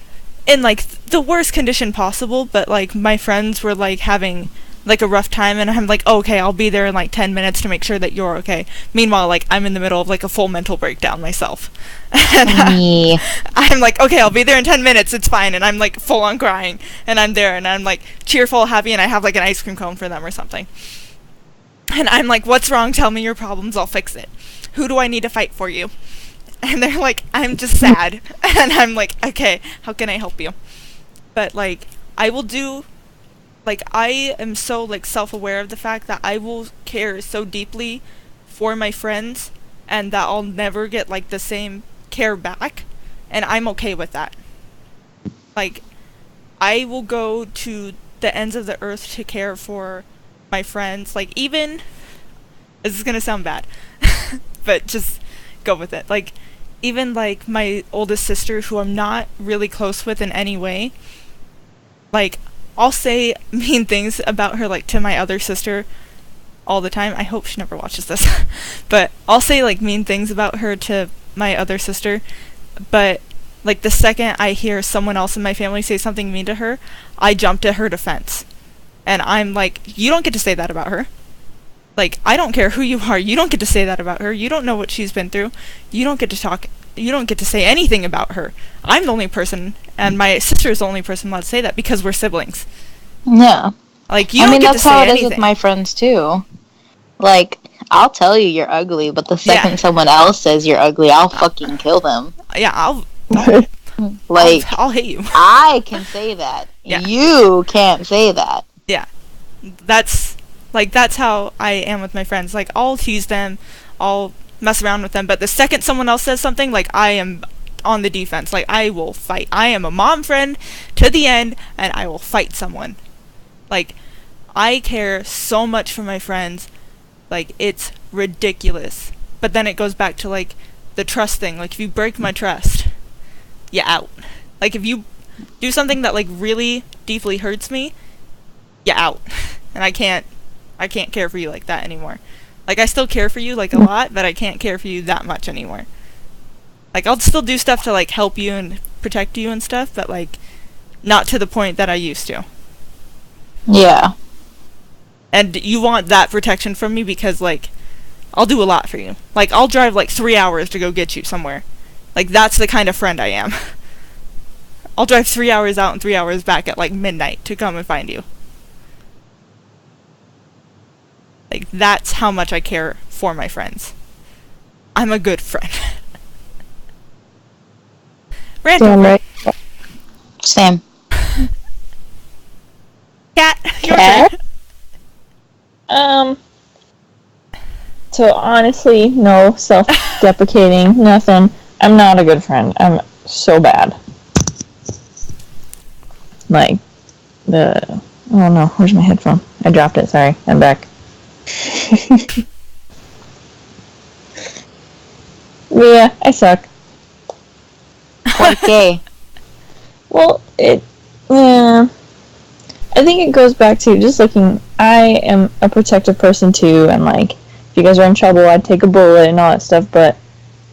in, like, the worst condition possible, but, like, my friends were, like, having, like, a rough time, and I'm like, oh, okay, I'll be there in, like, 10 minutes to make sure that you're okay. Meanwhile, like, I'm in the middle of, like, a full mental breakdown myself. And Me. I'm like, okay, I'll be there in 10 minutes, it's fine, and I'm, like, full on crying, and I'm there, and I'm, like, cheerful, happy, and I have, like, an ice cream cone for them or something. And I'm like, what's wrong? Tell me your problems, I'll fix it. Who do I need to fight for you? And they're like, I'm just sad. And I'm like, okay, how can I help you? But, like, I will do, like, I am so, like, self-aware of the fact that I will care so deeply for my friends, and that I'll never get, like, the same care back, and I'm okay with that. Like, I will go to the ends of the earth to care for my friends. Like, even, this is gonna sound bad, but just go with it. Like, even like my oldest sister, who I'm not really close with in any way, like I'll say mean things about her like to my other sister all the time. I hope she never watches this. But I'll say like mean things about her to my other sister, but like the second I hear someone else in my family say something mean to her, I jump to her defense. And I'm like, you don't get to say that about her. Like, I don't care who you are, you don't get to say that about her. You don't know what she's been through. You don't get to talk, you don't get to say anything about her. I'm the only person, and my sister is the only person allowed to say that because we're siblings. Yeah. Like, you don't get to say anything. That's how it is with my friends, too. Like, I'll tell you you're ugly, but the second someone else says you're ugly, I'll fucking kill them. Yeah, I'll hate you. I can say that. Yeah. You can't say that. Yeah. That's how I am with my friends. Like, I'll tease them, I'll mess around with them, but the second someone else says something, like, I am on the defense. Like, I will fight. I am a mom friend to the end, and I will fight someone. Like, I care so much for my friends. Like, it's ridiculous. But then it goes back to, like, the trust thing. Like, if you break my trust, you're out. Like, if you do something that, like, really deeply hurts me, you're out. And I can't care for you like that anymore. Like, I still care for you, like, a lot, but I can't care for you that much anymore. Like, I'll still do stuff to, like, help you and protect you and stuff, but, like, not to the point that I used to. Yeah. And you want that protection from me because, like, I'll do a lot for you. Like, I'll drive, like, 3 hours to go get you somewhere. Like, that's the kind of friend I am. I'll drive 3 hours out and 3 hours back at, like, midnight to come and find you. Like, that's how much I care for my friends. I'm a good friend. Random. Damn right. Sam. Cat, your Cat? turn. So honestly, no self-deprecating, nothing. I'm not a good friend. I'm so bad. Like, oh no, where's my headphone? I dropped it, sorry. I'm back. Yeah, I suck. Okay. Well, I think it goes back to just looking, I am a protective person too, and like, if you guys are in trouble, I'd take a bullet and all that stuff, but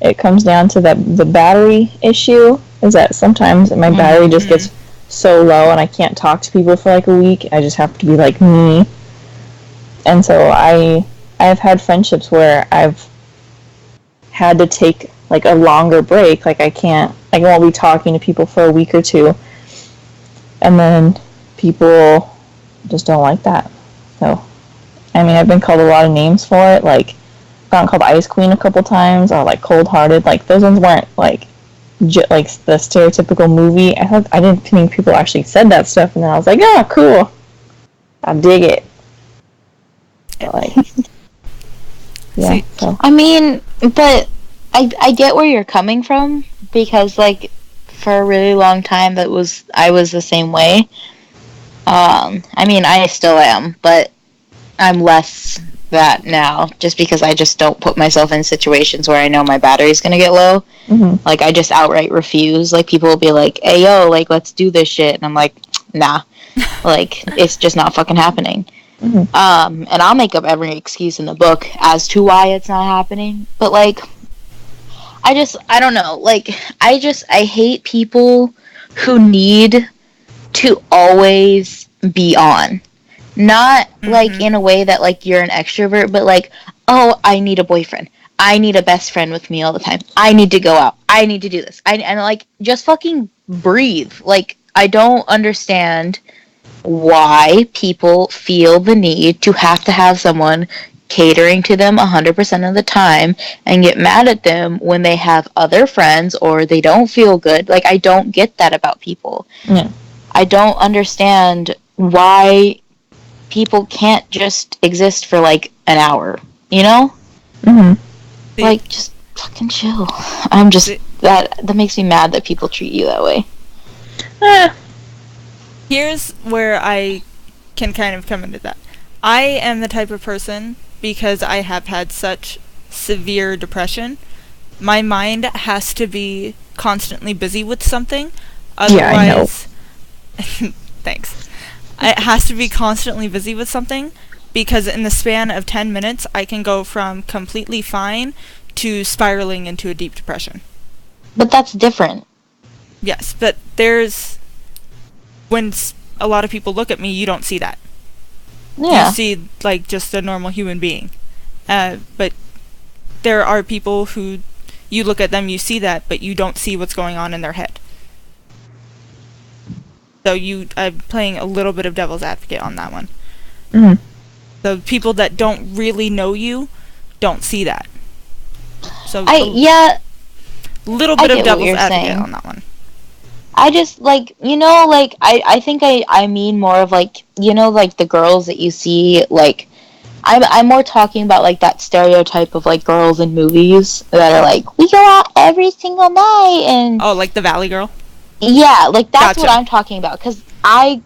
it comes down to the battery issue, is that sometimes my battery just gets so low and I can't talk to people for like a week. I just have to be like me. And so I've had friendships where I've had to take like a longer break. Like I won't be talking to people for a week or two. And then people just don't like that. So, I mean, I've been called a lot of names for it. Like, gotten called Ice Queen a couple times, or like cold-hearted. Like, those ones weren't like like the stereotypical movie. I didn't think people actually said that stuff, and then I was like, oh, cool. I dig it. But, like, yeah. So. I mean, but I get where you're coming from, because like for a really long time I was the same way. I mean, I still am, but I'm less that now, just because I just don't put myself in situations where I know my battery's gonna get low. Mm-hmm. Like, I just outright refuse. Like, people will be like, hey, yo, like, let's do this shit. And I'm like, nah. Like, it's just not fucking happening. Mm-hmm. And I'll make up every excuse in the book as to why it's not happening. But, like, I don't know. Like, I hate people who need to always be on. Not, like, in a way that, like, you're an extrovert, but, like, oh, I need a boyfriend. I need a best friend with me all the time. I need to go out. I need to do this. And, like, just fucking breathe. Like, I don't understand why people feel the need to have someone catering to them 100% of the time and get mad at them when they have other friends or they don't feel good. Like, I don't get that about people. Yeah. I don't understand why people can't just exist for, like, an hour, you know? Mm-hmm. Like, just fucking chill. I'm just, that makes me mad that people treat you that way. Here's where I can kind of come into that. I am the type of person, because I have had such severe depression, my mind has to be constantly busy with something. Yeah, I know. Otherwise, thanks. It has to be constantly busy with something because in the span of 10 minutes, I can go from completely fine to spiraling into a deep depression. But that's different. Yes, but when a lot of people look at me, you don't see that. Yeah. You see, like, just a normal human being. But there are people who, you look at them, you see that, but you don't see what's going on in their head. So I'm playing a little bit of devil's advocate on that one. Mm. The people that don't really know you don't see that. So little bit I of get what devil's you're advocate saying. on that one. I just, like, I think I mean more of, like, like, the girls that you see, like, I'm more talking about, like, that stereotype of, like, girls in movies that are like, we go out every single night, and... Oh, like the Valley Girl? Yeah, like, that's Gotcha. what I'm talking about, because I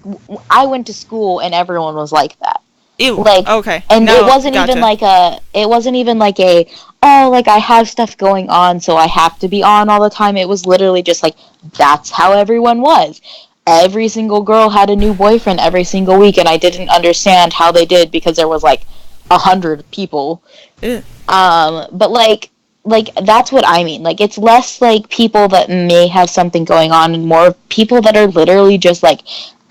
went to school, and everyone was like that. Ew, Like, okay. and No, it wasn't gotcha. even like a, oh, like, I have stuff going on, so I have to be on all the time. It was literally just like, that's how everyone was. Every single girl had a new boyfriend every single week, and I didn't understand how they did because there was like 100 people. Ew. But like that's what I mean. Like, it's less like people that may have something going on and more people that are literally just like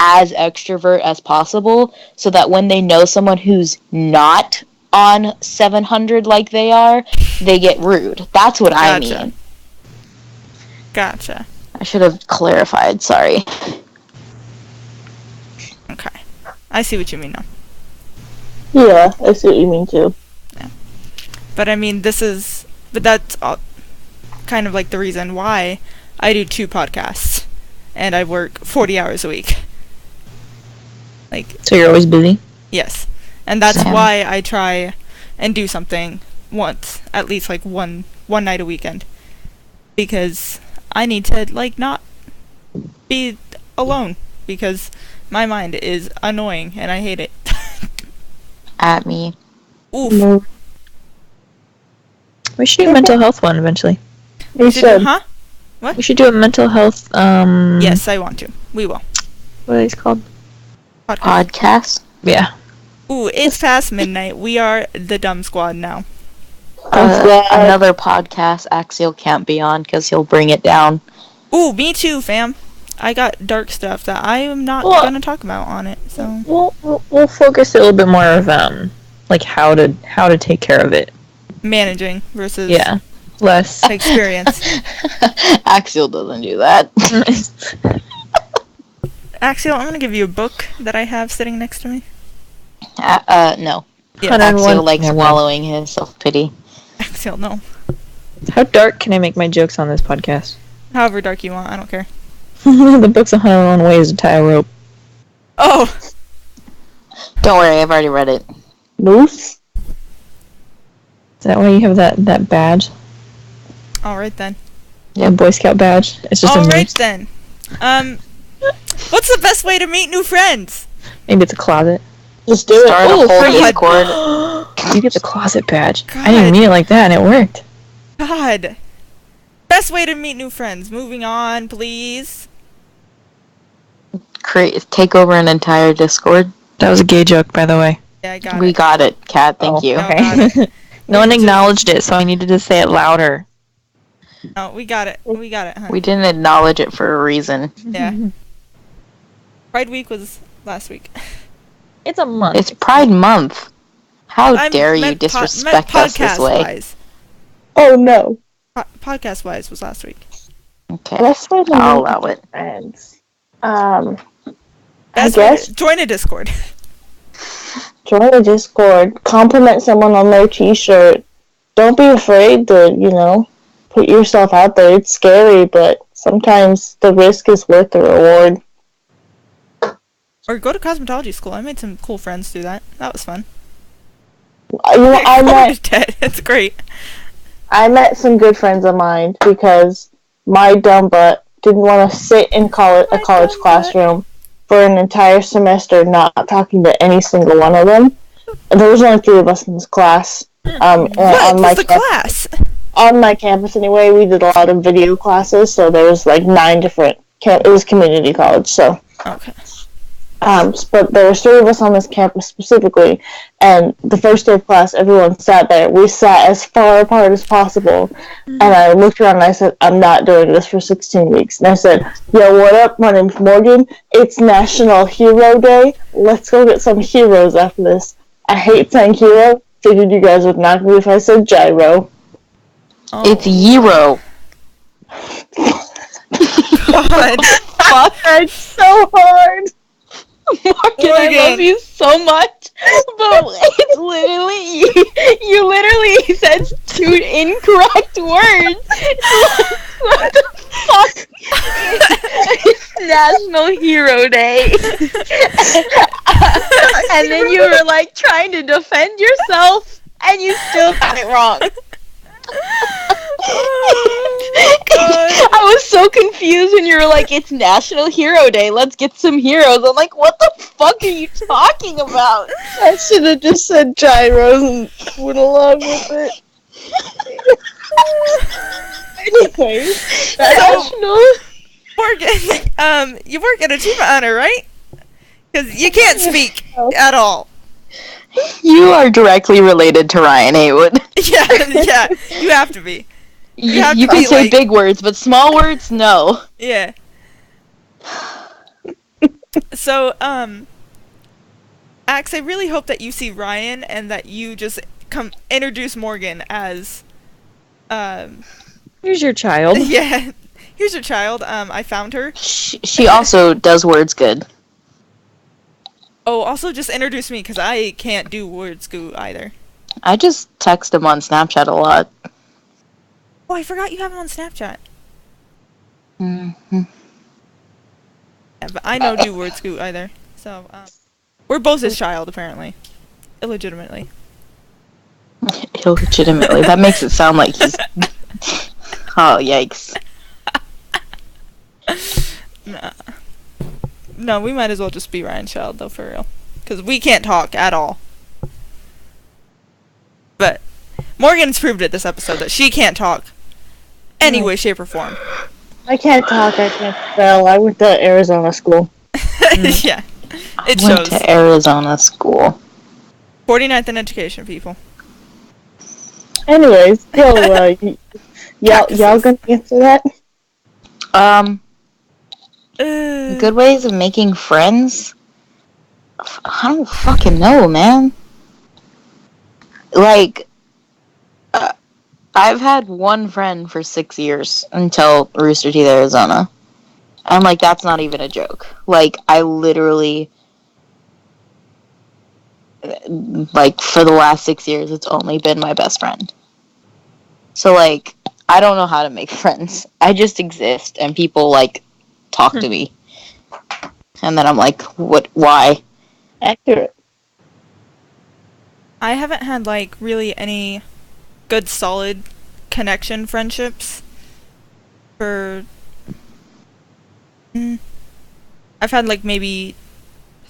as extrovert as possible, so that when they know someone who's not on 700 like they are, they get rude. That's what I Gotcha. mean. Gotcha. I should have clarified, sorry. Okay. I see what you mean now. Yeah, I see what you mean too. But I mean, but that's kind of like the reason why I do 2 podcasts and I work 40 hours a week. Like, So you're always busy? yes. And that's Same. why I try and do something once, at least like one night a weekend. Because I need to, like, not be alone. Because my mind is annoying and I hate it. At me. Oof. No, We should do a mental health one eventually. you should. Huh? We should do a mental health, Yes, I want to. We will. what are these called? Podcast. Podcast? Yeah. Ooh, it's past midnight. We are the Dumb Squad now. Another podcast Axial can't be on because he'll bring it down. Ooh, me too, fam. I got dark stuff that I am not Well- gonna talk about on it. So We'll focus a little bit more of, like how to take care of it. managing versus Yeah. Less. experience. Axial doesn't do that. Axial, I'm gonna give you a book that I have sitting next to me. No. Yeah. Axial likes Never mind. swallowing his self-pity. Axial, no. How dark can I make my jokes on this podcast? However dark you want, I don't care. The book's 101 Ways to Tie a Rope. Oh, Don't worry, I've already read it. Moose? Is that why you have that badge? all right then. Yeah, Boy Scout badge. It's just All a right moose. then. What's the best way to meet new friends? Maybe it's a closet. Just do Start it. a Ooh, whole for you. Discord. You get the closet badge. God. I didn't even mean it like that, and it worked. God. Best way to meet new friends. Moving on, please. Take over an entire Discord. That was a gay joke, by the way. Yeah, I got We it. got it, Kat. Thank Oh, you. No, Okay. No one We just- acknowledged it, so I needed to say it louder. No, we got it. We got it, huh? We didn't acknowledge it for a reason. Yeah. Pride Week was last week. It's a month. It's Pride Month. How I dare you meant disrespect us this way? podcast-wise. Oh no. Podcast-wise was last week. Okay, Best way to I'll meet allow it. friends. I Best guess way- join a Discord. join a Discord. Compliment someone on their T-shirt. Don't be afraid to, put yourself out there. It's scary, but sometimes the risk is worth the reward. Or go to cosmetology school. I made some cool friends do that. That was fun. It's great. I met some good friends of mine because my dumb butt didn't want to sit in a college classroom for an entire semester not talking to any single one of them. And there was only 3 of us in this class. What on my was the class? on my campus anyway, we did a lot of video classes, so there was like 9 different, it was community college, so. Okay. But there were 3 of us on this campus specifically, and the first day of class, everyone sat there. We sat as far apart as possible, and I looked around and I said, I'm not doing this for 16 weeks. And I said, yo, what up? My name's Morgan. It's National Hero Day. Let's go get some heroes after this. I hate saying hero. Figured you guys would knock me if I said gyro. Oh. It's Gyro. God. Fuck, that's so hard. Morgan, I love you so much, but it's literally you literally said 2 incorrect words. What the fuck? It's National Hero Day, and then you were like trying to defend yourself, and you still got it wrong. I was so confused when you were like, it's National Hero Day, let's get some heroes. I'm like, what the fuck are you talking about? I should have just said gyros and went along with it. Anyways, National... Morgan, you work at Achievement Hunter, right? Because you can't speak at all. You are directly related to Ryan Haywood. Yeah, you have to be. You can say big words, but small words, no. Yeah. So, Axe, I really hope that you see Ryan and that you just introduce Morgan as, Here's your child. Yeah. Here's your child. I found her. She also does words good. Oh, also just introduce me, because I can't do words good either. I just text him on Snapchat a lot. Oh, I forgot you have him on Snapchat. Mm-hmm. Yeah, but I don't do words good either. So, we're both his child, apparently. Illegitimately. Illegitimately. That makes it sound like he's... Oh, yikes. Nah. No, we might as well just be Ryan's child, though, for real. Because we can't talk at all. But Morgan's proved it this episode that she can't talk any way, shape, or form. I can't talk, I can't spell. I went to Arizona school. Yeah, it I went shows. to Arizona school. 49th in education, people. Anyways, so, y'all gonna answer that? Good ways of making friends? I don't fucking know, man. Like, I've had one friend for 6 years until Rooster Teeth, Arizona. And, like, that's not even a joke. Like, I literally, like, for the last 6 years, it's only been my best friend. So, like, I don't know how to make friends. I just exist, and people, like, talk to me. And then I'm like, what, why? Accurate. I haven't had, like, really any good, solid connection friendships for... I've had, like, maybe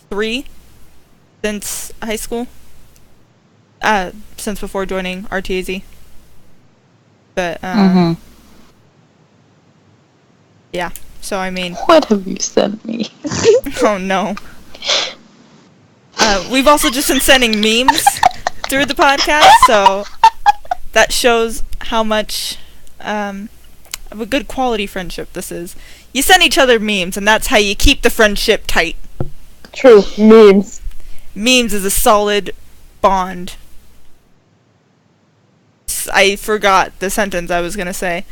3 since high school. Since before joining RTAZ. But, yeah. So, I mean... What have you sent me? Oh, no. We've also just been sending memes through the podcast, so that shows how much of a good quality friendship this is. You send each other memes, and that's how you keep the friendship tight. True. Memes. Memes is a solid bond. I forgot the sentence I was gonna say.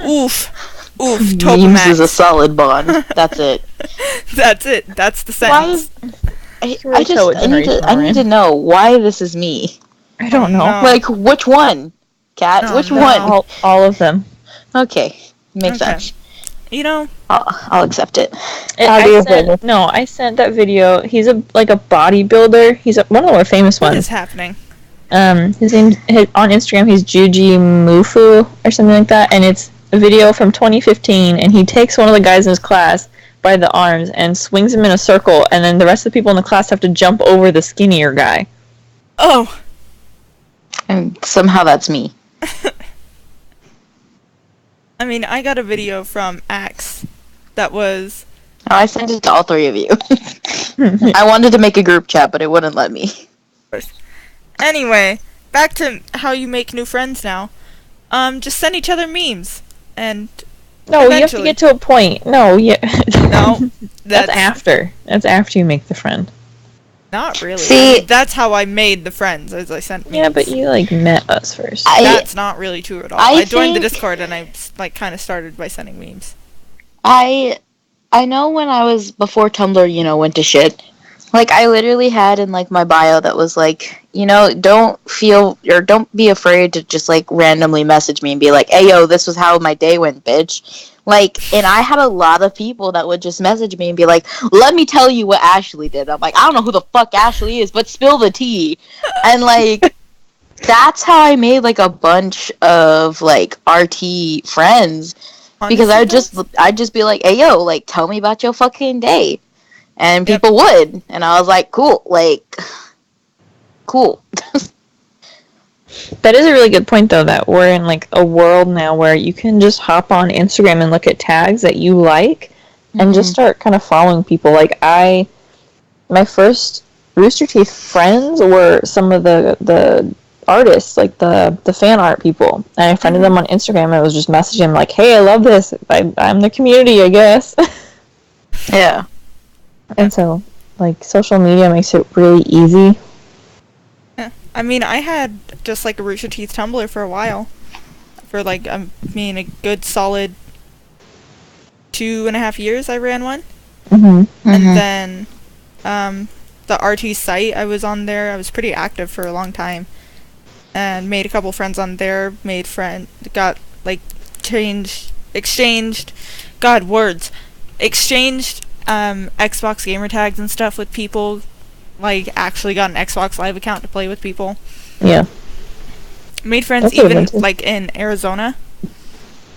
Oof. Oof. Memes is a solid bond. That's it. That's it. That's the sentence. I need to know why this is me. I don't know. No. Like, which one? Cat? Oh, which no. one? All of them. Okay. Makes Okay. sense. You know, I'll accept it. I sent that video. He's a bodybuilder. He's one of the more famous what ones. is happening? His name on Instagram. He's Juji Mufu or something like that, and it's a video from 2015. And he takes one of the guys in his class by the arms and swings him in a circle, and then the rest of the people in the class have to jump over the skinnier guy. Oh. And somehow that's me. I mean, I got a video from Axe that was... Oh, I sent it to all three of you. I wanted to make a group chat, but it wouldn't let me. Anyway, back to how you make new friends now. Just send each other memes. And No, you have to eventually- get to a point. No, yeah. No, That's after. That's after you make the friend. Not really. See- that's how I made the friends, as I sent memes. Yeah, but you, like, met us first. That's not really true at all. I I joined the think- Discord and I, like, kind of started by sending memes. I know when I was before Tumblr, you know, went to shit. Like, I literally had in, like, my bio that was like, you know, don't be afraid to just, like, randomly message me and be like, hey, yo, this was how my day went, bitch. Like, and I had a lot of people that would just message me and be like, let me tell you what Ashley did. I'm like, I don't know who the fuck Ashley is, but spill the tea. And, like, that's how I made, like, a bunch of, like, RT friends. Because I'd just be like, hey, yo, like, tell me about your fucking day. And Yep. people would. And I was like, cool. Like, cool. That is a really good point, though, that we're in, like, a world now where you can just hop on Instagram and look at tags that you like and just start kind of following people. Like, my first Rooster Teeth friends were some of the artists, like the fan art people. And I friended them on Instagram and I was just messaging them like, hey, I love this. I'm the community, I guess. Yeah. And so, like, social media makes it really easy. Yeah. I mean, I had just, like, a Rooster Teeth Tumblr for a while. For, like, a good solid 2.5 years I ran one. Mm-hmm. And then, the RT site, I was on there. I was pretty active for a long time. And made a couple friends on there. Got, like, exchanged Xbox gamer tags and stuff with people. Like, actually got an Xbox Live account to play with people. Yeah. Made friends That's what I even, meant to. like, in Arizona.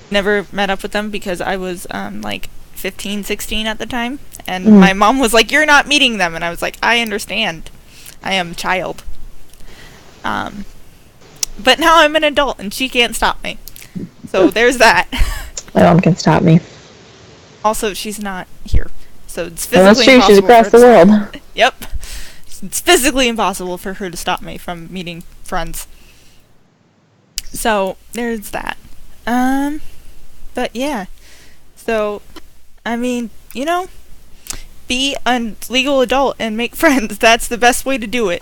Never met up with them because I was, like, 15, 16 at the time. And my mom was like, you're not meeting them. And I was like, I understand. I am a child. But now I'm an adult and she can't stop me. So there's that. My mom can stop me. Also, she's not here. So it's Well, physically that's true. She's impossible across for the her to world. Yep. It's physically impossible for her to stop me from meeting friends. So, there's that. But yeah. So, I mean, you know, be a legal adult and make friends. That's the best way to do it.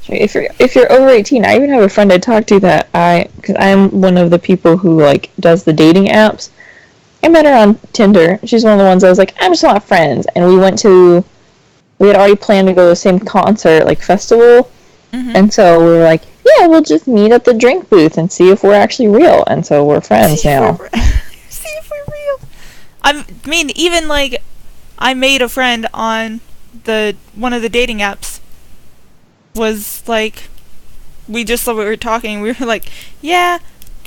If you're over 18, I even have a friend I talk to because I'm one of the people who, like, does the dating apps. I met her on Tinder. She's one of the ones I was like, I just want friends. And we had already planned to go to the same concert, like, festival. Mm-hmm. And so we were like, yeah, we'll just meet at the drink booth and see if we're actually real. And so we're friends now. See if we're real. I mean, even, like, I made a friend on one of the dating apps. Was, like, we were talking, we were like, yeah,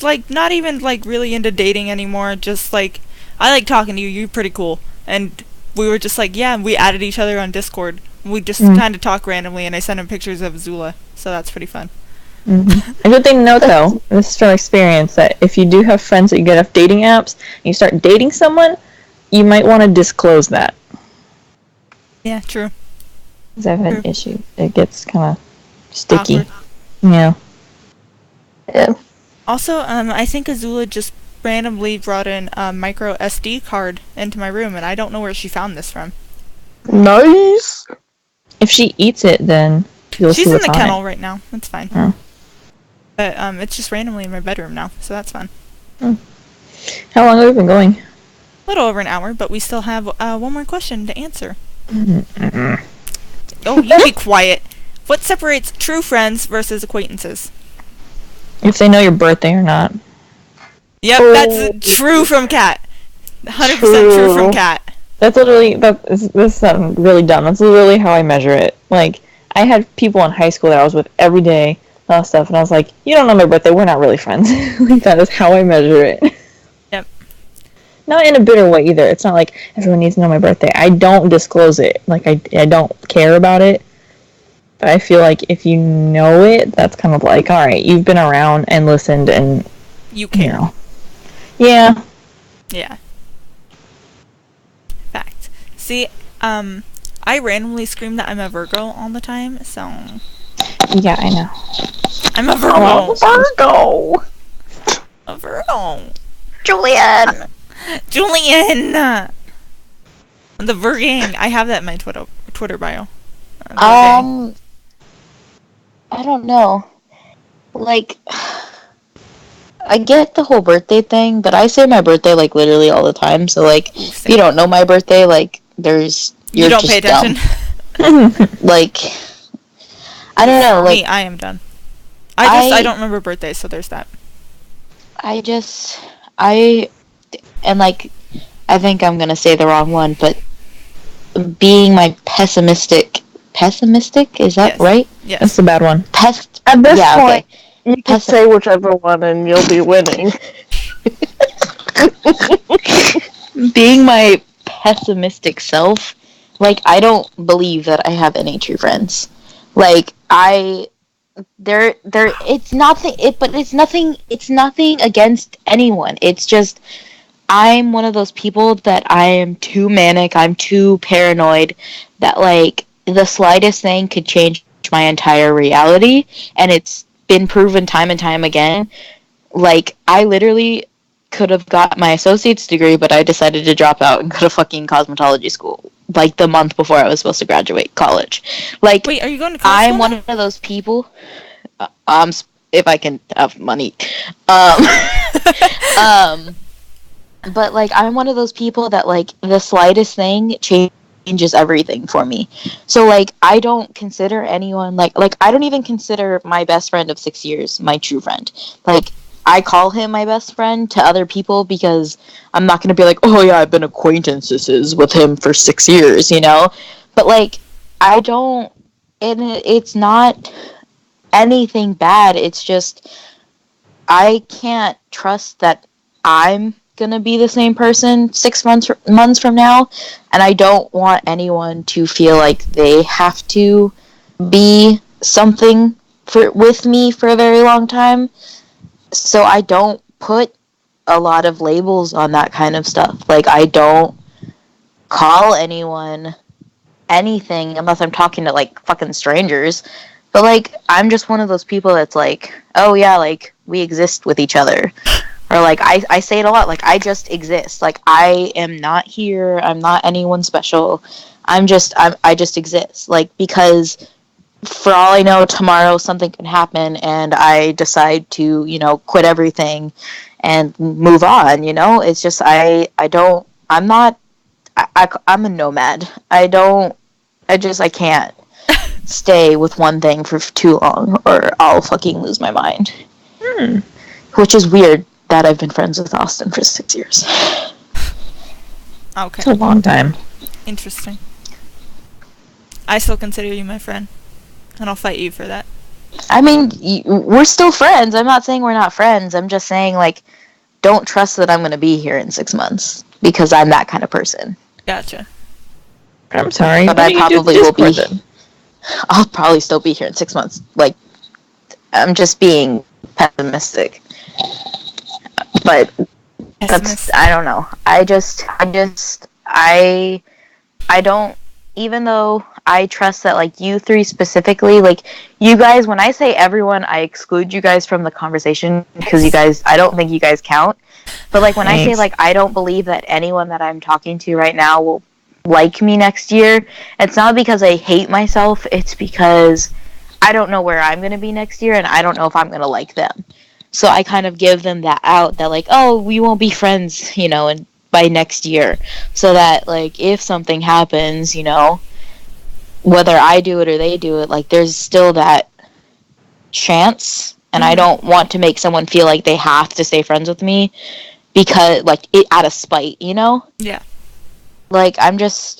like, not even, like, really into dating anymore, just, like, I like talking to you, you're pretty cool. And we were just like, yeah, and we added each other on Discord. We just kind of talk randomly, and I sent him pictures of Zula, so that's pretty fun. A good thing to note, though, this is from experience, that if you do have friends that you get off dating apps, and you start dating someone, you might want to disclose that. Yeah, true. Because I've had issues. It gets kind of sticky. Awkward. Yeah. Yeah. Also, I think Azula just randomly brought in a micro SD card into my room, and I don't know where she found this from. Nice. If she eats it, then you'll She's see in what's the on kennel it. right now. That's fine. Oh. But it's just randomly in my bedroom now, so that's fun. How long have we been going? A little over an hour, but we still have one more question to answer. Oh, you be quiet. What separates true friends versus acquaintances? If they know your birthday or not. Yep, that's true from Kat. 100% true from Kat. That's literally, this sounds really dumb. That's literally how I measure it. Like, I had people in high school that I was with every day, and all that stuff, and I was like, you don't know my birthday, we're not really friends. Like, that is how I measure it. Yep. Not in a bitter way either. It's not like everyone needs to know my birthday. I don't disclose it. Like, I don't care about it. But I feel like if you know it, that's kind of like, alright, you've been around and listened and, You care. you know. Yeah. Yeah. Fact. See, I randomly scream that I'm a Virgo all the time, so Yeah, I know. I'm a Virgo. Virgo! A Virgo. Julian! Julian. The Virgang. I have that in my Twitter bio. I don't know. Like, I get the whole birthday thing, but I say my birthday, like, literally all the time, so, like, if you don't know my birthday, like, you're You don't just pay attention. dumb. Like, I don't know, like, Me, I am done. I don't remember birthdays, so there's that. and, like, I think I'm gonna say the wrong one, but being my pessimistic, is that Yes. right? Yes. That's a bad one. At this yeah, point, okay. you can say whichever one and you'll be winning. Being my pessimistic self, like, I don't believe that I have any true friends. Like, it's nothing against anyone. It's just, I'm one of those people that I am too manic, I'm too paranoid, that, like, the slightest thing could change my entire reality, and it's been proven time and time again. Like, I literally could have got my associate's degree, but I decided to drop out and go to fucking cosmetology school, like, the month before I was supposed to graduate college. Like, Wait, are you going to college? I'm one of those people, if I can have money, but, like, I'm one of those people that, like, the slightest thing changes everything for me. So, like, I don't consider anyone, like, I don't even consider my best friend of 6 years my true friend. Like, I call him my best friend to other people because I'm not going to be like, oh, yeah, I've been acquaintances with him for 6 years, you know? But, like, I don't, and it's not anything bad. It's just, I can't trust that I'm gonna be the same person 6 months from now, and I don't want anyone to feel like they have to be something with me for a very long time. So I don't put a lot of labels on that kind of stuff. Like, I don't call anyone anything unless I'm talking to, like, fucking strangers. But, like, I'm just one of those people that's like, oh yeah, like, we exist with each other. Or, like, I say it a lot, like, I just exist. Like, I am not here, I'm not anyone special. I just exist. Like, because for all I know, tomorrow something can happen and I decide to, quit everything and move on, It's just, I'm a nomad. I can't stay with one thing for too long or I'll fucking lose my mind. Which is weird that I've been friends with Austin for 6 years. Okay. It's a long time. Interesting. I still consider you my friend, and I'll fight you for that. I mean, we're still friends. I'm not saying we're not friends. I'm just saying, like, don't trust that I'm going to be here in 6 months because I'm that kind of person. Gotcha. I'm sorry, but I probably will be. Then? I'll probably still be here in 6 months. Like, I'm just being pessimistic. But that's, I don't know. I don't, even though I trust that, like, you three specifically, like, you guys, when I say everyone, I exclude you guys from the conversation because you guys, I don't think you guys count. But, like, when I say, like, I don't believe that anyone that I'm talking to right now will like me next year, it's not because I hate myself, it's because I don't know where I'm going to be next year and I don't know if I'm going to like them. So I kind of give them that out that, like, oh, we won't be friends, and by next year. So that, like, if something happens, whether I do it or they do it, like, there's still that chance. And I don't want to make someone feel like they have to stay friends with me because, like, out of spite, Yeah. Like, I'm just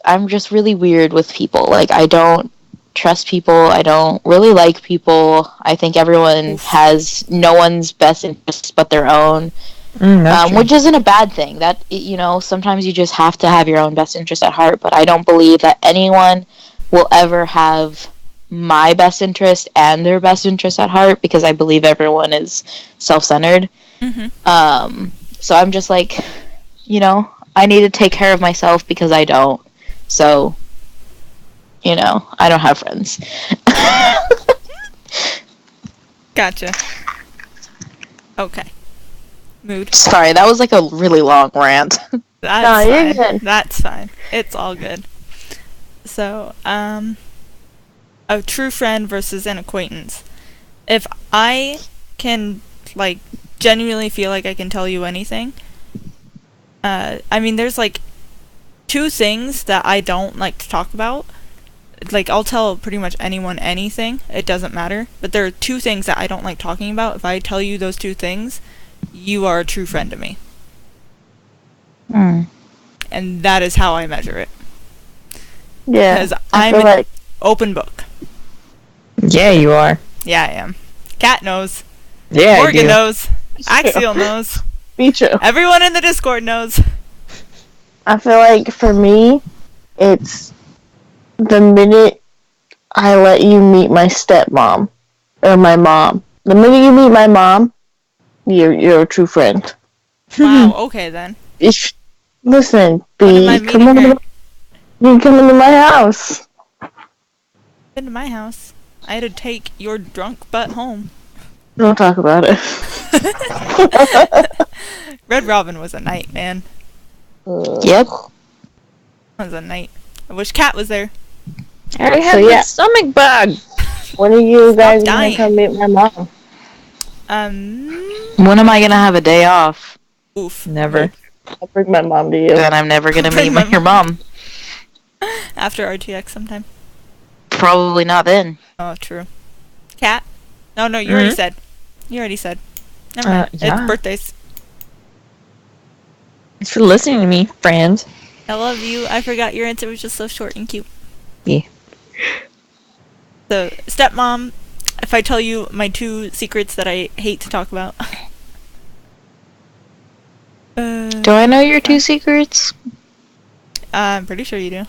really weird with people. Like, I don't trust people. I don't really like people. I think everyone has no one's best interests but their own, which isn't a bad thing. That, sometimes you just have to have your own best interest at heart, but I don't believe that anyone will ever have my best interest and their best interest at heart because I believe everyone is self-centered. So I'm just like, I need to take care of myself because I don't. So, I don't have friends. Gotcha. Okay. Mood. Sorry, that was like a really long rant. That's you're fine. good. That's fine. It's all good. So, a true friend versus an acquaintance. If I can, like, genuinely feel like I can tell you anything, there's, like, two things that I don't like to talk about. Like, I'll tell pretty much anyone anything. It doesn't matter. But there are two things that I don't like talking about. If I tell you those two things, you are a true friend to me. And that is how I measure it. Yeah. Because I I'm feel an like open book. Yeah, you are. Yeah, I am. Kat knows. Yeah, Morgan I do. knows. Axial knows. be true. Everyone in the Discord knows. I feel like for me, it's the minute I let you meet my stepmom or my mom. The minute you meet my mom, you're a true friend. Wow, okay then. Listen, When am I B, come meeting her? over. You can come into my house. Into my house. I had to take your drunk butt home. Don't talk about it. Red Robin was a night, man. Yep. Was a night. I wish Kat was there. I already So, had yeah. my stomach bug. When are you guys dying. gonna come meet my mom? When am I gonna have a day off? Oof. Never. I'll bring my mom to you. Then I'm never gonna Bring meet my your mom. After RTX sometime. Probably not then. Oh, true. Kat? No, you already said. You already said. Never mind. Yeah. It's birthdays. Thanks for listening to me, friend. I love you. I forgot your answer was just so short and cute. Yeah. So, stepmom, if I tell you my two secrets that I hate to talk about. Do I know your two secrets? I'm pretty sure you do.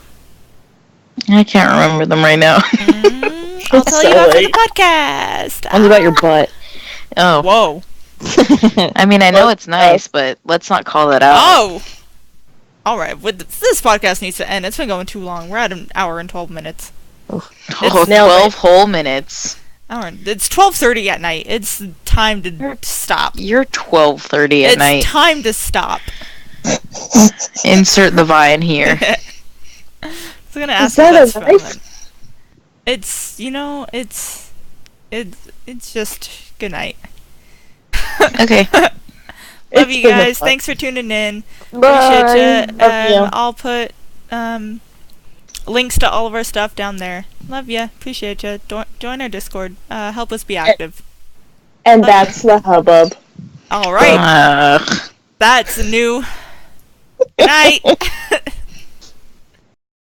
I can't remember them right now. I'll tell you after the Silly. podcast. One's about your butt. Oh. Whoa. I mean, I know it's nice, but let's not call it out. Oh! Alright, this podcast needs to end. It's been going too long. We're at an hour and 12 minutes. Oh, It's- 12 whole minutes. It's 12:30 at night. It's time to stop. You're 12:30 at It's night. time to stop. Insert the vine here. I was gonna ask that if a that's fun, knife? but it's it's just good night. Okay. Love It's you been a guys. fun- Thanks for tuning in. Bye. Appreciate you. Love you. I'll put links to all of our stuff down there. Love ya. Appreciate you. Join our Discord. Help us be active. And that's the hubbub. All right. That's new. Good night.